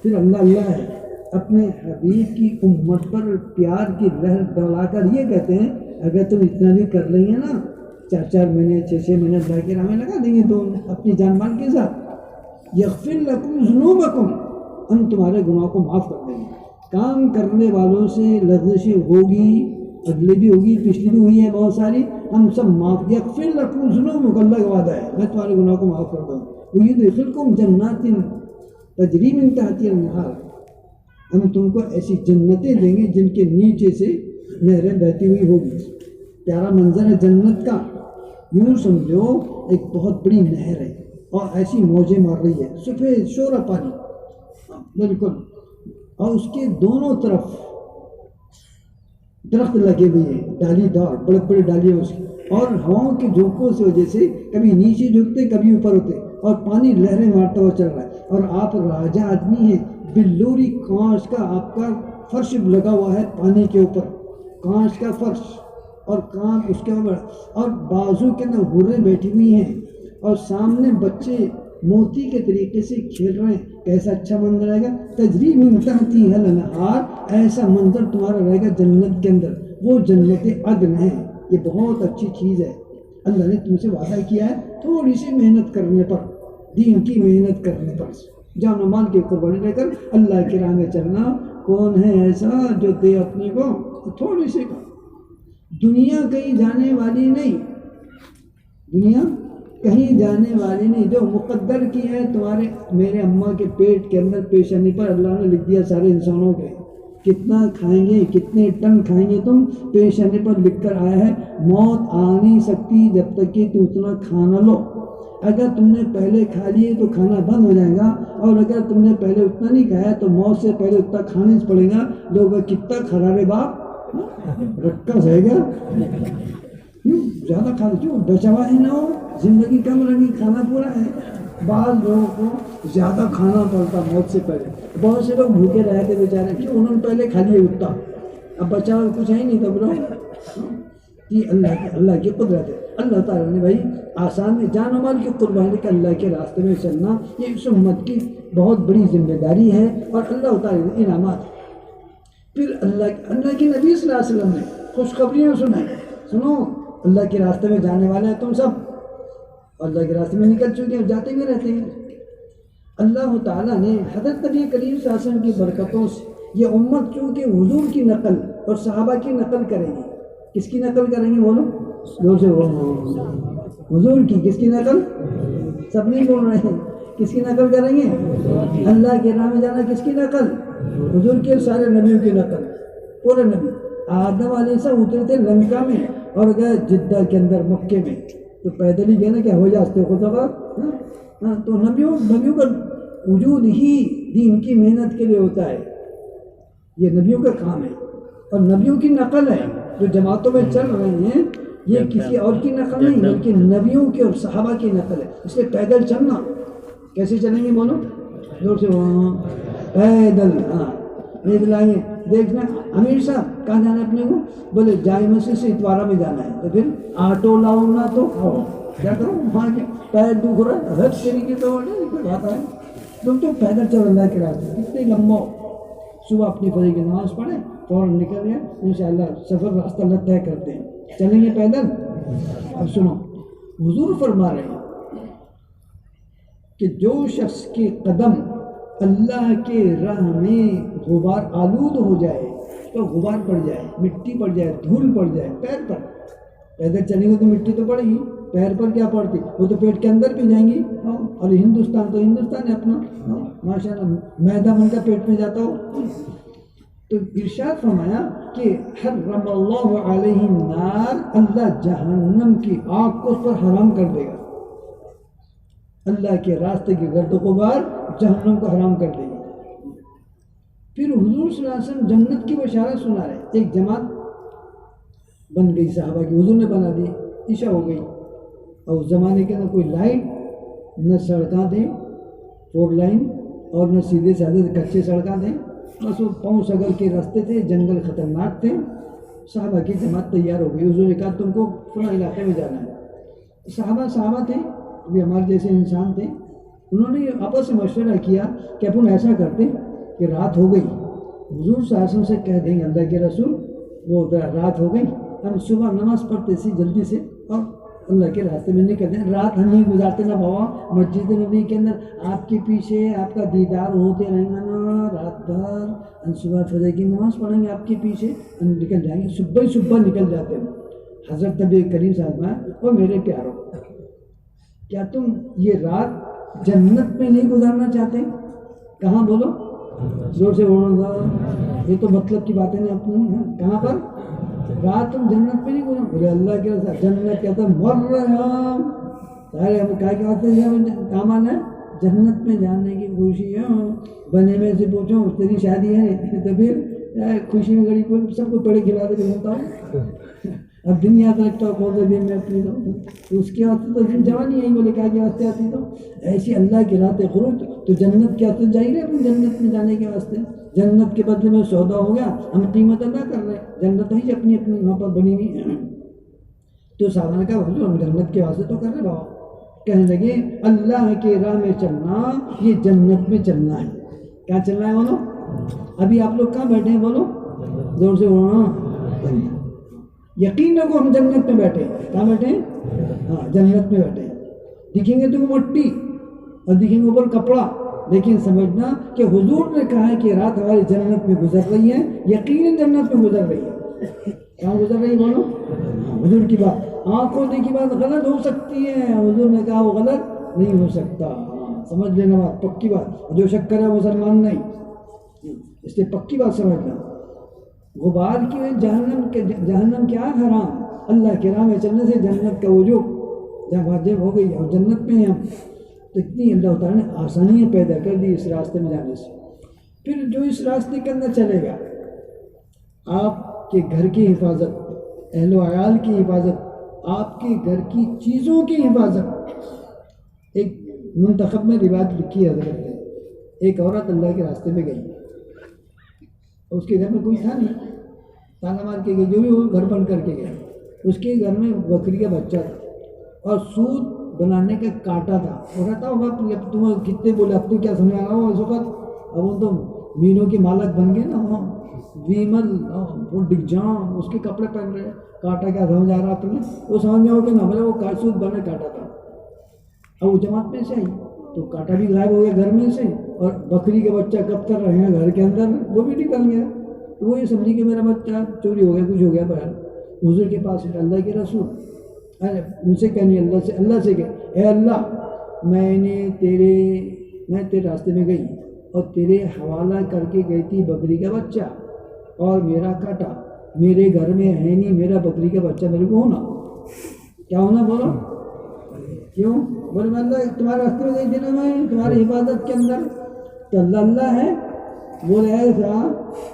Speaker 1: پھر اللہ ہے، اپنے حبیب کی امت پر پیار کی لہر دولا کر یہ کہتے ہیں اگر تم اتنا بھی کر رہی ہیں نا، 4 مہینے 6 مہینے اللہ کے راہ میں لگا دیں گے تو اپنی جان مال کے ساتھ. یغفر لکم ذنوبکم، ہم تمہارے گناہوں کو معاف کر دیں گے. کام کرنے والوں سے لغزشیں ہوگی، اگلے بھی ہوگی، پچھلی بھی ہوئی ہے بہت ساری، ہم سب معاف. یغفر لکم ذنوبکم، اللہ کا وعدہ ہے میں تمہارے گناہوں کو معاف کر دوں گا. ویدخلکم جنات تجری من تحتها الانہار، ہم تم کو ایسی جنتیں دیں گے جن کے نیچے سے نہریں بہتی ہوئی ہوگی. پیارا منظر ہے جنت کا. یوں سمجھو ایک بہت بڑی نہر ہے اور ایسی موجیں مار رہی ہے، سفید شورا پانی بالکل، اور اس کے دونوں طرف درخت لگے ہوئے ہیں، ڈالی دار، بڑے بڑے ڈالی اس کی، اور ہواؤں کے جھونکوں سے وجہ سے کبھی نیچے جھکتے کبھی اوپر ہوتے، اور پانی لہریں مارتا ہوا چل رہا ہے. اور آپ راجہ آدمی ہیں، بلوری کانچ کا آپ کا فرش لگا ہوا ہے پانی کے اوپر، کانچ کا فرش، اور کانچ اس کے اوپر، اور بازو کے اندر حوریں بیٹھی ہوئی ہیں، اور سامنے بچے موتی کے طریقے سے کھیل رہے ہیں. کیسا اچھا منظر رہے گا. تجری من تحتها الانہار، ایسا منظر تمہارا رہے گا جنت کے اندر. وہ جنت عدن ہے. یہ بہت اچھی چیز ہے. اللہ نے تم سے وعدہ کیا ہے تھوڑی سی محنت کرنے پر، دین کی محنت کرنے پر، جان و مال کی قربانی لے کر اللہ کی راہ میں چلنا. کون ہے ایسا جو دے اپنے کو تھوڑی سی کا. دنیا کہیں جانے والی نہیں، دنیا کہیں جانے والی نہیں. جو مقدر کی ہے تمہارے میرے اماں کے پیٹ کے اندر پیشانی پر اللہ نے لکھ دیا سارے انسانوں کے. کتنا کھائیں گے، کتنے ٹن کھائیں گے تم، پیشانی پر لکھ کر آیا ہے. موت آ نہیں سکتی جب تک کہ تم اتنا کھانا لو. اگر تم نے پہلے کھا لیے تو کھانا بند ہو جائے گا، اور اگر تم نے پہلے اتنا نہیں کھایا تو موت سے پہلے اتنا کھانا ہی پڑے گا. لوگ کتنا کھا رہے باپ رکھا رہے گا، زیادہ کھانا کیوں بچا ہوا ہی نہ ہو. زندگی کم رہی، کھانا پورا ہے. بعض لوگوں کو زیادہ کھانا پڑتا موت سے پہلے. بہت سے لوگ بھوکے رہے تھے بیچارے، کیوں انہوں نے پہلے کھا لیے اتنا، اب بچا کچھ ہے ہی نہیں. تب لوگ یہ اللہ کی قدرت ہے. اللہ تعالیٰ نے بھائی آسان میں جان و مال کی قربانی کا اللہ کے راستے میں چلنا یہ اس امت کی بہت بڑی ذمہ داری ہے، اور اللہ تعالیٰ نے انعامات. پھر اللہ کے نبی صلی اللہ علیہ وسلم نے خوشخبریاں سنائی. سنو، اللہ کے راستے میں جانے والے ہیں تم سب، اللہ کے راستے میں نکل چکے ہیں، جاتے بھی رہتے ہیں. اللہ تعالیٰ نے حضرت نبی کریم صلی اللہ علیہ وسلم کی برکتوں سے یہ امت چونکہ حضور کی نقل اور صحابہ کی نقل کریں گے. کس کی نقل کریں گے بولو زور سے بولو. حضور کی. کس کی نقل؟ سب نہیں بول رہے ہیں. کس کی نقل کریں گے؟ اللہ کے راہ میں جانا کس کی نقل؟ حضور کے سارے نبیوں کی نقل. پورے نبی آدم علیہ السلام اترے تھے لنکا میں اور گئے جدہ کے اندر مکے میں، تو پیدل ہی گئے نا، کیا ہو جاتے خدا بات. تو نبیوں کا وجود ہی دین کی محنت کے لیے ہوتا ہے. یہ نبیوں کا کام ہے اور نبیوں کی نقل ہے. جو جماعتوں میں چل رہے ہیں یہ کسی اور کی نقل نہیں بلکہ نبیوں کی اور صحابہ کی نقل ہے. اس لیے پیدل چلنا. کیسے چلیں گے بولو زور سے؟ پیدل. ہاں پیدل آئیں گے. دیکھنا امیر صاحب کہاں جانا ہے اپنے کو؟ بولے جائے مسجد سے اتوارا میں جانا ہے. تو پھر آٹو لاؤں گا تو کیا کروں، وہاں کے پیر دکھ رہا ہے، ہر طریقے سے بات ہے. تم تو پیدل چل اللہ کے راستے کتنے لمبا. صبح اپنی فجر کی نماز پڑھیں، فوراً نکل گئے، انشاءاللہ سفر راستہ اللہ طے کرتے ہیں. چلیں گے پیدل. اب سنو، حضور فرما رہے ہیں کہ جو شخص کے قدم اللہ کے راہ میں غبار آلود ہو جائے، تو غبار پڑ جائے، مٹی پڑ جائے، دھول پڑ جائے پیر پر. پیدل چلیں گے تو مٹی تو پڑے گی، پیر پر کیا پڑتی؟ وہ تو پیٹ کے اندر بھی جائیں گی. اور ہندوستان تو ہندوستان ہے اپنا، ماشاءاللہ میدہ بن کا پیٹ میں جاتا ہو. تو ارشاد فرمایا کہ حرم اللہ علیہ النار، اللہ جہنم کی آگ کو اس پر حرام کر دے گا. اللہ کے راستے کی گرد و غبار جہنم کو حرام کر دے گا. پھر حضور صلی اللہ علیہ وسلم جنت کی بشارت سنا رہے. ایک جماعت بن گئی صحابہ کی، حضور نے بنا دی، عشاء ہو گئی، اور اس زمانے کے نہ کوئی لائٹ، نہ سڑکاں تھیں 4 لائن، اور نہ سیدھے سادھے کچے سڑکاں تھیں، بس وہ پاؤں سگل کے راستے تھے، جنگل خطرناک تھے. صحابہ کی جماعت تیار ہو گئی. حضور نے کہا تم کو فلاں علاقے میں جانا ہے. صحابہ تھے، بھی ہمارے جیسے انسان تھے. انہوں نے آپس میں مشورہ کیا کہ اپن ایسا کرتے کہ رات ہو گئی، حضور صلی اللہ علیہ وسلم سے کہہ دیں گے اللہ کے رسول وہ رات ہو گئی، ہم صبح نماز پڑھتے سی جلدی سے اور اللہ کے راستے میں نکلتے ہیں. رات ہم ہی گزارتے نا بابا مسجد نبی کے اندر، آپ کے پیچھے آپ کا دیدار ہوتے رہیں گا نا رات بھر. صبح فجر کی نماز پڑھیں گے آپ کے پیچھے، ہم نکل جائیں گے. صبح نکل جاتے ہیں. حضرت نبی کریم صلی اللہ علیہ وسلم، اور میرے پیاروں، کیا تم یہ رات جنت میں نہیں گزارنا چاہتے؟ کہاں بولو، زور سے بولو گا. یہ تو مطلب کی باتیں نہیں اپنی. کہاں پر رات تم جنت میں نہیں گزارنا؟ بولے اللہ کے رسول جنت کہتا مر رہے ہم سارے ہم کہا کہ آتے ہیں کام آنا ہے جنت میں جانے کی خوشی ہے. بنے میں سے پوچھو تیری شادی ہے تو پھر خوشی میں گڑی سب کو پڑے کھلا دے بولتا ہوں. اب دن یاد رکھتا ہوں کون سے دن میں اپنی تو اس کے واسطے تو دن جوانی یہی بولے کہا کے واسطے آتی تو ایسی اللہ کے راتے خروج تو جنت کے واسطے جائیں گے اپنی جنت میں جانے کے واسطے. جنت کے بدلے میں سودا ہو گیا، ہم قیمت ادا کر رہے ہیں. جنت ہی اپنی وہاں پر بنی ہوئی ہے. تو سالانہ کا حضور ہم جنت کے واسطے تو کر رہے بابا. کہنے لگے اللہ کے راہ میں چلنا یہ جنت میں چلنا ہے. کیا چلنا ہے بولو؟ ابھی آپ لوگ کہاں بیٹھے ہیں بولو، زور سے بولو. یقین رکھو ہم جنت میں بیٹھے ہیں. کہاں بیٹھے ہیں؟ ہاں جنت میں بیٹھے ہیں. دکھیں گے تو مٹی اور دکھیں گے اوپر کپڑا، لیکن سمجھنا کہ حضور نے کہا ہے کہ رات ہماری جنت میں گزر رہی ہے. یقیناً جنت میں گزر رہی ہے. کہاں گزر رہی ہے بولو؟ حضور کی بات. آنکھوں دیکھی بات غلط ہو سکتی ہے، حضور نے کہا وہ غلط نہیں ہو سکتا. سمجھ لینا بات پکی بات. جو شک کرے مسلمان نہیں، اس لیے پکی بات سمجھنا. غبار کی جہنم کیا حرام، اللہ کے راہ میں چلنے سے جنت کا وجوب جب واجب ہو گئی اور جنت میں ہیں ہم. تو اتنی اللہ تعالیٰ نے آسانیاں پیدا کر دی اس راستے میں جانے سے. پھر جو اس راستے کے اندر چلے گا، آپ کے گھر کی حفاظت، اہل و عیال کی حفاظت، آپ کے گھر کی چیزوں کی حفاظت. ایک منتخب میں روایت لکھی ہے حضرت نے، ایک عورت اللہ کے راستے میں گئی، اس کے گھر میں کوئی تھا نہیں، تالا مار کے گئی، جو بھی وہ گھر بند کر کے گیا. اس کے گھر میں بکری کا بچہ تھا اور سود بنانے کا کانٹا تھا. وہ کہتا ہوگا تم کتنے بولے، اب تو کیا سمجھ آ رہا ہو اس وقت. اب وہ تو مینوں کے مالک بن گئے نا، ویمل وہ ڈگ جام اس کے کپڑے پہن رہے. کانٹا کیا سمجھ آ رہا تمہیں؟ وہ سمجھ میں ہو کہ نہ بولے وہ سود بننے کانٹا تھا. اب وہ جماعت میں سے آئی تو کانٹا بھی غائب ہو گیا گھر میں سے، اور بکری کا بچہ کب تک رہے ہیں گھر کے اندر وہ بھی نکل گیا. تو وہ یہ سمجھی کہ میرا بچہ چوری ہو گیا، کچھ ہو گیا. بہرحال حضور کے پاس اللہ کے رسول ان سے کہنی اللہ سے کہ اے اللہ میں تیرے راستے میں گئی اور تیرے حوالہ کر کے گئی تھی بکری کا بچہ اور میرا کانٹا میرے گھر میں ہے نہیں، میرا بکری کا بچہ میرے کو ہونا. کیا ہونا بولو؟ کیوں بولے میں اللہ تمہارے راستے میں گئی تھی نا، میں تمہاری حفاظت کے اندر. تو اللہ ہے بولے ایسا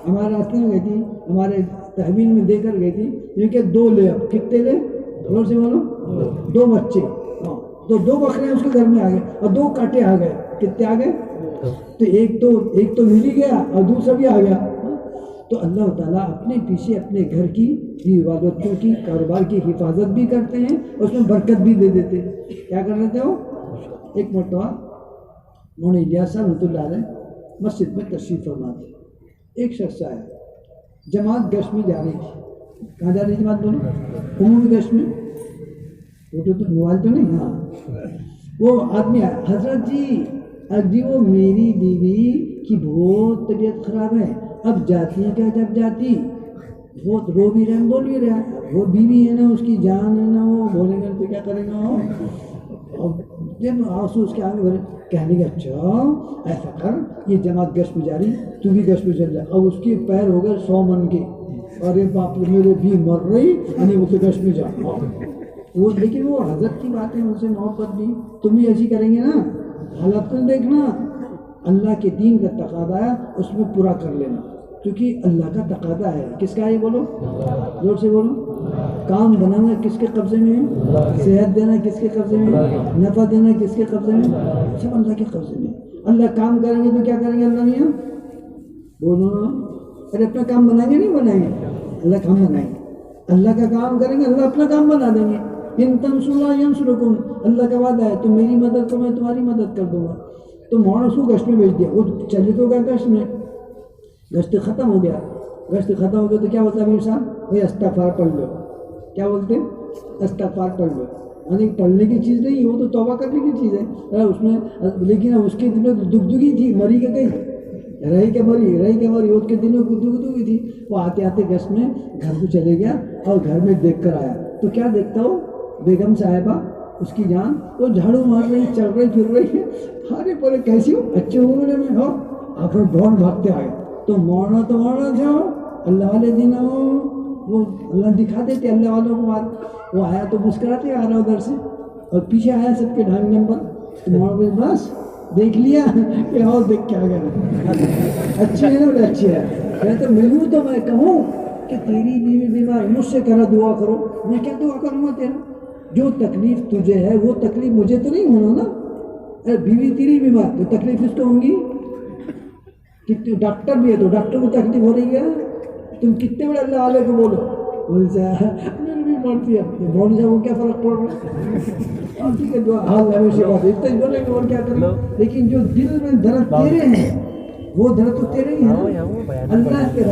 Speaker 1: ہمارے راستے میں گئی تھی، ہمارے تحویل میں دے کر گئی تھی. کیونکہ 2 لے، اب کتنے لے زور سے بولو؟ 2 بچے. تو 2 بکرے اس کے گھر میں آ گئے اور 2 کانٹے آ گئے. کتنے آ گئے؟ تو ایک تو مل ہی گیا اور دوسرا بھی آ گیا. تو اللہ تعالیٰ اپنے پیچھے اپنے گھر کی عبادتوں کی کاروبار کی حفاظت بھی کرتے ہیں، اس میں برکت بھی دے دیتے ہیں. کیا کر لیتے ہو؟ ایک مرتبہ مولانا الیاس صاحب رحمۃ اللہ علیہ مسجد میں تشریف فرما تھے. ایک شخص آیا، جماعت گشت میں جا رہی تھی. کہاں جا رہی تھی جماعت بولو؟ عمومی گشت میں. فوٹو تو موبائل تو نہیں. ہاں وہ آدمی آیا، حضرت جی وہ میری بیوی کی بہت طبیعت خراب ہے، اب جاتی ہے کیا؟ جب جاتی بہت رو بھی رہے بول بھی رہا، وہ بیوی ہے نا اس کی جان ہے نا، وہ بولے گا تو کیا کرے گا. جب آنسو اس کے آگے بھرے، کہنے کا اچھا ایسا کر یہ جماعت گشت میں جا رہی، تو بھی گشت میں چل جائے. اب اس کے پیر ہو گئے 100 من کے. ارے باپ رے میرے بھی مر رہی یعنی وہ تو گشت میں جا. وہ لیکن وہ حضرت کی بات ہے، ان سے محبت بھی تم بھی ایسی کریں گے نا. حالت کو دیکھنا، اللہ کے دین کا تقاضا ہے اس میں پورا کر لینا، کیونکہ اللہ کا تقاضا ہے. کس کا ہے بولو؟ زور سے بولو. کام بنانا کس کے قبضے میں ہے؟ صحت دینا کس کے قبضے میں ہے؟ نفع دینا کس کے قبضے میں؟ سب اللہ کے قبضے میں. اللہ کام کریں گے تو کیا کریں گے اللہ میاں بولو نا. ارے اپنا کام بنائیں گے نہیں بنائیں گے، اللہ کام بنائیں گے. اللہ کا کام کریں گے اللہ اپنا کام بنا دیں گے. ان تنصروا ینصرکم، اللہ کا وعدہ ہے تم میری مدد کرو میں تمہاری مدد کر دوں گا. تو مولانا اس کو گشت میں بھیج دیا. وہ چلے تو گیا گشت میں، گشت ختم ہو گیا. گشت ختم ہو گیا تو کیا بولتا ہے امیر صاحب؟ بھائی استغفار پڑھ لو. کیا بولتے ہیں؟ استغفار پڑھ لو. یعنی پڑھنے کی چیز نہیں، وہ تو توبہ کرنے کی چیز ہے اس میں، لیکن اب اس کے دنوں دگدگی تھی، مری کا کہیں رہی کے مری اس کے دنوں کو دگدگی تھی. وہ آتے آتے گھر میں گھر کو چلے گیا اور گھر میں دیکھ کر آیا تو کیا دیکھتا ہو، بیگم صاحبہ اس کی جان وہ جھاڑو مار رہی، چل رہی پھر رہی ہے. ارے بولے کیسی ہو، اچھے ہو میں ہو. آپ دوڑ بھاگتے آئے تو موڑنا تھا اللہ والے دن وہ اللہ دکھا دیتے اللہ والوں کو بات. وہ آیا تو مسکراتے آ رہا ادھر سے اور پیچھے آیا سب کے 2.5 نمبر موڑ بس دیکھ لیا کہ اور دیکھ کے آ گیا. اچھی ہے نا بولے اچھی ہے. میں تو ملوں تو میں کہوں کہ تیری بیوی بیمار مجھ سے کرا دعا کرو. میں کیا دعا کروں گا تیرا؟ جو تکلیف تجھے ہے وہ تکلیف مجھے تو نہیں ہونا نا. ارے بیوی تیری بیمار تو تکلیف اس کو ہوں گی. کتنے ڈاکٹر بھی ہے تو ڈاکٹر کو تکلیف ہو رہی ہے. تم کتنے بڑے اللہ والے کو بولو میری بھی پڑتی ہے بول جاؤ وہ کیا فرق پڑ رہا ہے. ٹھیک ہے جو حال ہے ویسے بات اتنا ہی بولیں گے اور کیا کریں. لیکن جو دل میں درد تیرے ہیں وہ درد تو تیرے ہی ہے. اللہ کے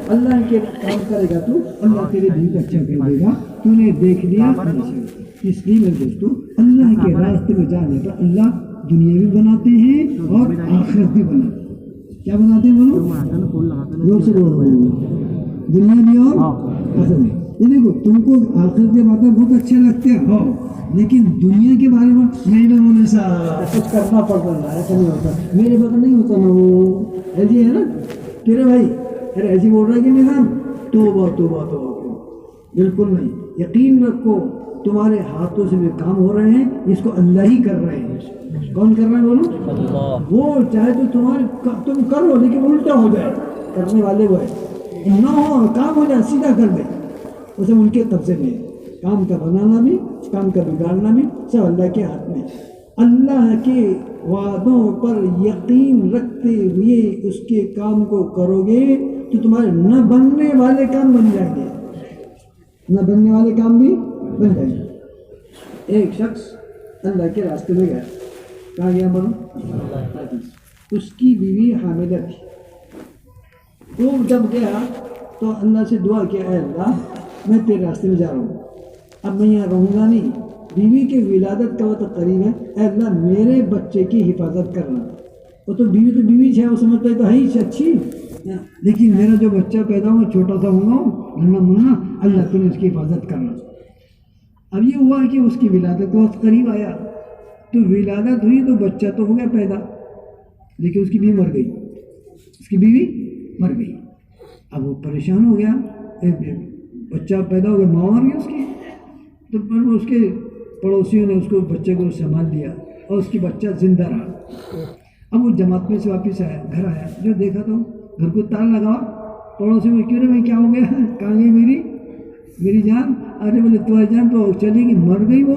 Speaker 1: اللہ کے کام کرے گا تو اللہ تیرے دل کو اچھا کر دے گا. تو نے دیکھ لیا. اس لیے میرے دوستوں اللہ کے راستے میں جانے پر اللہ دنیا بھی بناتے ہیں اور آخرت بھی بناتے ہیں. کیا بناتے ہیں بولو زور سے بولو. دنیا بھی اور آخرت بھی. یہ دیکھو تم کو آخرت کے باتیں بہت اچھے لگتے ہیں ہو لیکن دنیا کے بارے میں نہیں ہونے سے کچھ کرنا پڑتا ہے. ایسا نہیں ہوتا میرے بغیر نہیں ہوتا نا. وہ ایسی ہے نا کہ رے بھائی ارے ایسی بول رہا ہے کہ نظام توبہ بالکل نہیں. یقین رکھو تمہارے ہاتھوں سے بھی کام ہو رہے ہیں اس کو اللہ ہی کر رہے ہیں. کون کر رہے ہیں بولو؟ وہ چاہے تو تم کرو لیکن الٹا ہو جائے. کرنے والے وہ ہے نہ ہو کام ہو جائے سیدھا کر دے اسے ان کے قبضے میں. کام کا بنانا بھی کام کا بگاڑنا بھی سب اللہ کے ہاتھ میں. اللہ کے وعدوں پر یقین رکھتے ہوئے اس کے کام کو کرو گے تو تمہارے نہ بننے والے کام بن جائیں گے. نہ بننے والے کام بھی بن جائیں گے. ایک شخص اللہ کے راستے میں گیا. کہاں گیا بولو؟ اس کی بیوی حاملہ تھی. وہ جب گیا تو اللہ سے دعا کیا اے اللہ میں تیرے راستے میں جا رہا ہوں اب میں یہاں رہوں گا نہیں. بیوی کے ولادت کا وقت قریب ہے. اے اللہ میرے بچے کی حفاظت کرنا. وہ تو بیوی ہے وہ سمجھتا ہے تو ہے ہی اچھی لیکن میرا جو بچہ پیدا ہوا چھوٹا سا ہوں گا ننا منا اللہ تو نے اس کی حفاظت کرنا. اب یہ ہوا کہ اس کی ولادت کا وقت قریب آیا تو ولادت ہوئی تو بچہ تو ہو گیا پیدا لیکن اس کی بیوی مر گئی. اب وہ پریشان ہو گیا. بچہ پیدا ہو گیا ماں مر گئی اس کی. تو پر اس کے پڑوسیوں نے اس کو بچے کو سنبھال لیا اور اس کی بچہ زندہ رہا. اب وہ جماعت میں سے واپس آیا گھر آیا جو دیکھا تو گھر کو تالا لگا. پڑوسی میں کیوں رہے کیا ہو گیا کہاں گئی میری جان؟ ارے بولے تمہاری جان تو چلی گئی مر گئی وہ.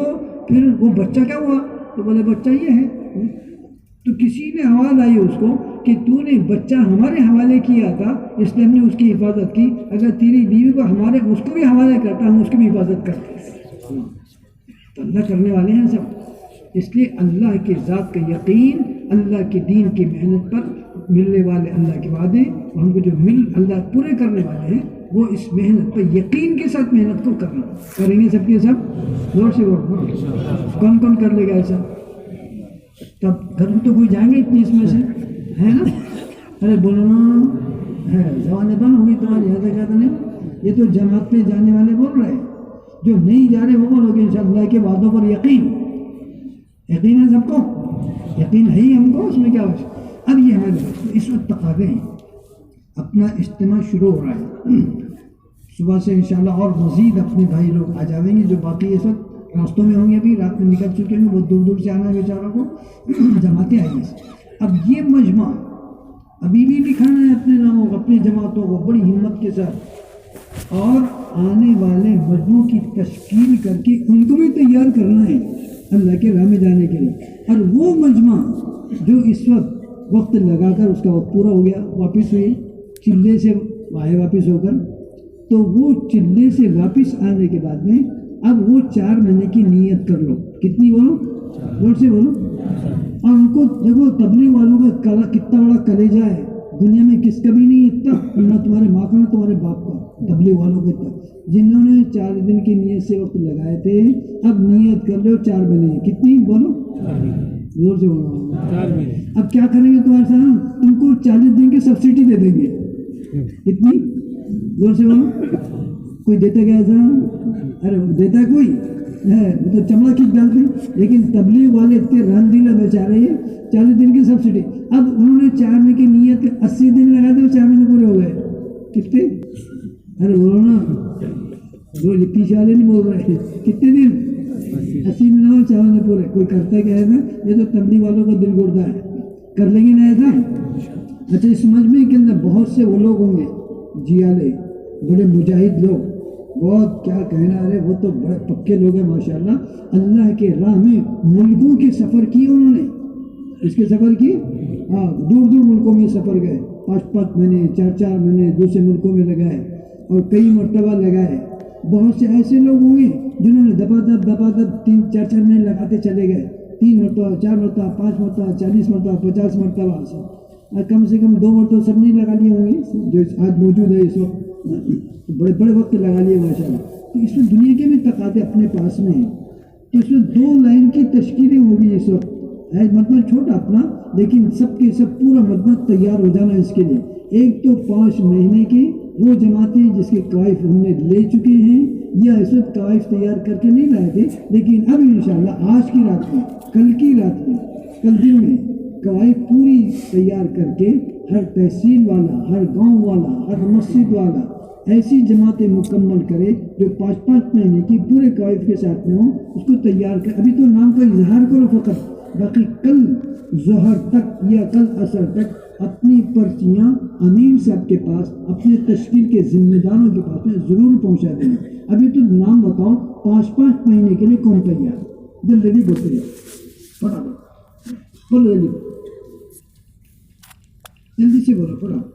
Speaker 1: پھر وہ بچہ کیا ہوا؟ تو بولے بچہ یہ ہے. تو کسی نے آواز آئی اس کو کہ تو نے بچہ ہمارے حوالے کیا تھا اس لیے ہم نے اس کی حفاظت کی. اگر تیری بیوی کو اس کو بھی حوالے کرتا ہم اس کی بھی حفاظت کرتے. تو اللہ کرنے والے ہیں سب. اس لیے اللہ کے ذات کا یقین اللہ کے دین کی محنت پر ملنے والے اللہ کے وعدے اور ہم کو جو اللہ پورے کرنے والے ہیں وہ اس محنت پر یقین کے ساتھ محنت کو کرنا کریں گے سب کے سب. زور سے کون کون کر لے گا ایسا؟ تب گھر میں تو کوئی جائیں گے اتنی اس میں سے ہے نا. ارے بولو نا ہے زبانیں بند ہو گئی تمہاری زیادہ زیادہ نہیں. یہ تو جماعت پہ جانے والے بول رہے جو نہیں جا رہے وہ بولو گے انشاءاللہ کے وعدوں پر یقین ہے سب کو. یقین ہے ہی ہم کو اس میں کیا ہو. اب یہ ہمارے دوست اس وقت تقاضے ہیں. اپنا اجتماع شروع ہو رہا ہے صبح سے انشاءاللہ اور مزید اپنے بھائی لوگ آ جائیں گے جو باقی اس وقت راستوں میں ہوں گے. ابھی رات میں نکل چکے ہیں بہت دور دور سے آنا ہے بیچاروں کو جماعتیں آئیں گی. اب یہ مجمع ابھی بھی لکھانا ہے اپنے ناموں کو اپنی جماعتوں کو بڑی ہمت کے ساتھ اور آنے والے مجموعوں کی تشکیل کر کے ان کو بھی تیار کرنا ہے اللہ کے راہ میں جانے کے لیے. اور وہ مجمع جو اس وقت لگا کر اس کا وقت پورا ہو گیا واپس ہوئی چلے سے آئے واپس ہو کر تو وہ چلے سے واپس آنے کے بعد میں اب وہ 4 مہینے کی نیت کر لو. کتنی بولو؟ زور سے بولو. اور ان کو دیکھو تبلیغ والوں کا کتنا بڑا کلیجہ ہے
Speaker 2: دنیا میں کس کا بھی نہیں اتنا، نہ تمہارے ماں کا نہ تمہارے باپ کا، تبلیغ والوں کو اتنا، جنہوں نے 4 دن کی نیت سے وقت لگائے تھے، اب نیت کر لو 4 مہینے کتنی بولو، زور سے بولو
Speaker 3: 4 مہینے۔
Speaker 2: اب کیا کریں گے تمہارے ساتھ، تم کو 40 دن کی سبسڈی دے دیں گے، کتنی، زور سے بولو، کوئی دیتا کیا ایسا، ارے دیتا کوئی ہے، وہ تو چمڑا کھینچ ڈالتے، لیکن تبلیغ والے اتنے رحم دل بیچارے ہیں، 40 دن کی سبسڈی، اب انہوں نے 4 مہینے کی نیت کے 80 دن لگا دے، 4 مہینے پورے ہو گئے، کتنے، ارے بولو نا، جو پیچھے والے نہیں بول رہے، کتنے دن، 80 دن ہو 4 مہینے پورے، کوئی کرتا کیا ہے نا، یہ تو تبلیغ والوں کا دل گڑتا ہے، کر لیں گے نا ایسا۔ اچھا اس مجمع کے اندر بہت سے وہ لوگ ہوں گے جیالے، بڑے مجاہد لوگ، بہت کیا کہنا، ارے وہ تو بڑے پکے لوگ ہیں ماشاءاللہ، اللہ کے راہ میں ملکوں کے سفر کیے انہوں نے، اس کے سفر کیے، ہاں دور دور ملکوں میں سفر گئے، 5 مہینے 4 مہینے دوسرے ملکوں میں لگائے، اور کئی مرتبہ لگائے۔ بہت سے ایسے لوگ ہوں گے جنہوں نے دبا دب 3-4 مہینے لگاتے چلے گئے، 3 مرتبہ 4 مرتبہ 5 مرتبہ 40 مرتبہ 50 مرتبہ سے، کم سے کم 2 مرتبہ سب نے لگا لیے ہوں گے جو آج موجود ہے اس وقت، بڑے بڑے وقت لگا لیے ماشاءاللہ۔ تو اس میں دنیا کے بھی تقاضے اپنے پاس میں ہیں، تو اس میں 2 لائن کی تشکیلیں ہوگی اس وقت، مجمع چھوٹا اپنا، لیکن سب کے سب پورا مجمع تیار ہو جانا اس کے لیے۔ ایک تو 5 مہینے کی وہ جماعتیں جس کے قوائف ہم نے لے چکے ہیں، یا اس وقت قوائف تیار کر کے نہیں لائے تھے، لیکن اب انشاءاللہ آج کی رات میں، کل کی رات میں، کل دن میں قوائف پوری تیار کر کے ہر تحصیل والا، ہر گاؤں والا، ہر مسجد والا ایسی جماعتیں مکمل کرے جو 5 مہینے کی پورے قوائف کے ساتھ میں ہوں، اس کو تیار کر، ابھی تو نام کا اظہار کرو فقط، باقی کل ظہر تک یا کل عصر تک اپنی پرچیاں امین صاحب کے پاس، اپنے تشکیل کے ذمہ داروں کے پاس میں ضرور پہنچا دیں۔ ابھی تو نام بتاؤ 5 مہینے کے لیے کون تیار، جلدی بولتے جاؤ، فٹافٹ بولو، جلدی سے بولو، فٹافٹ۔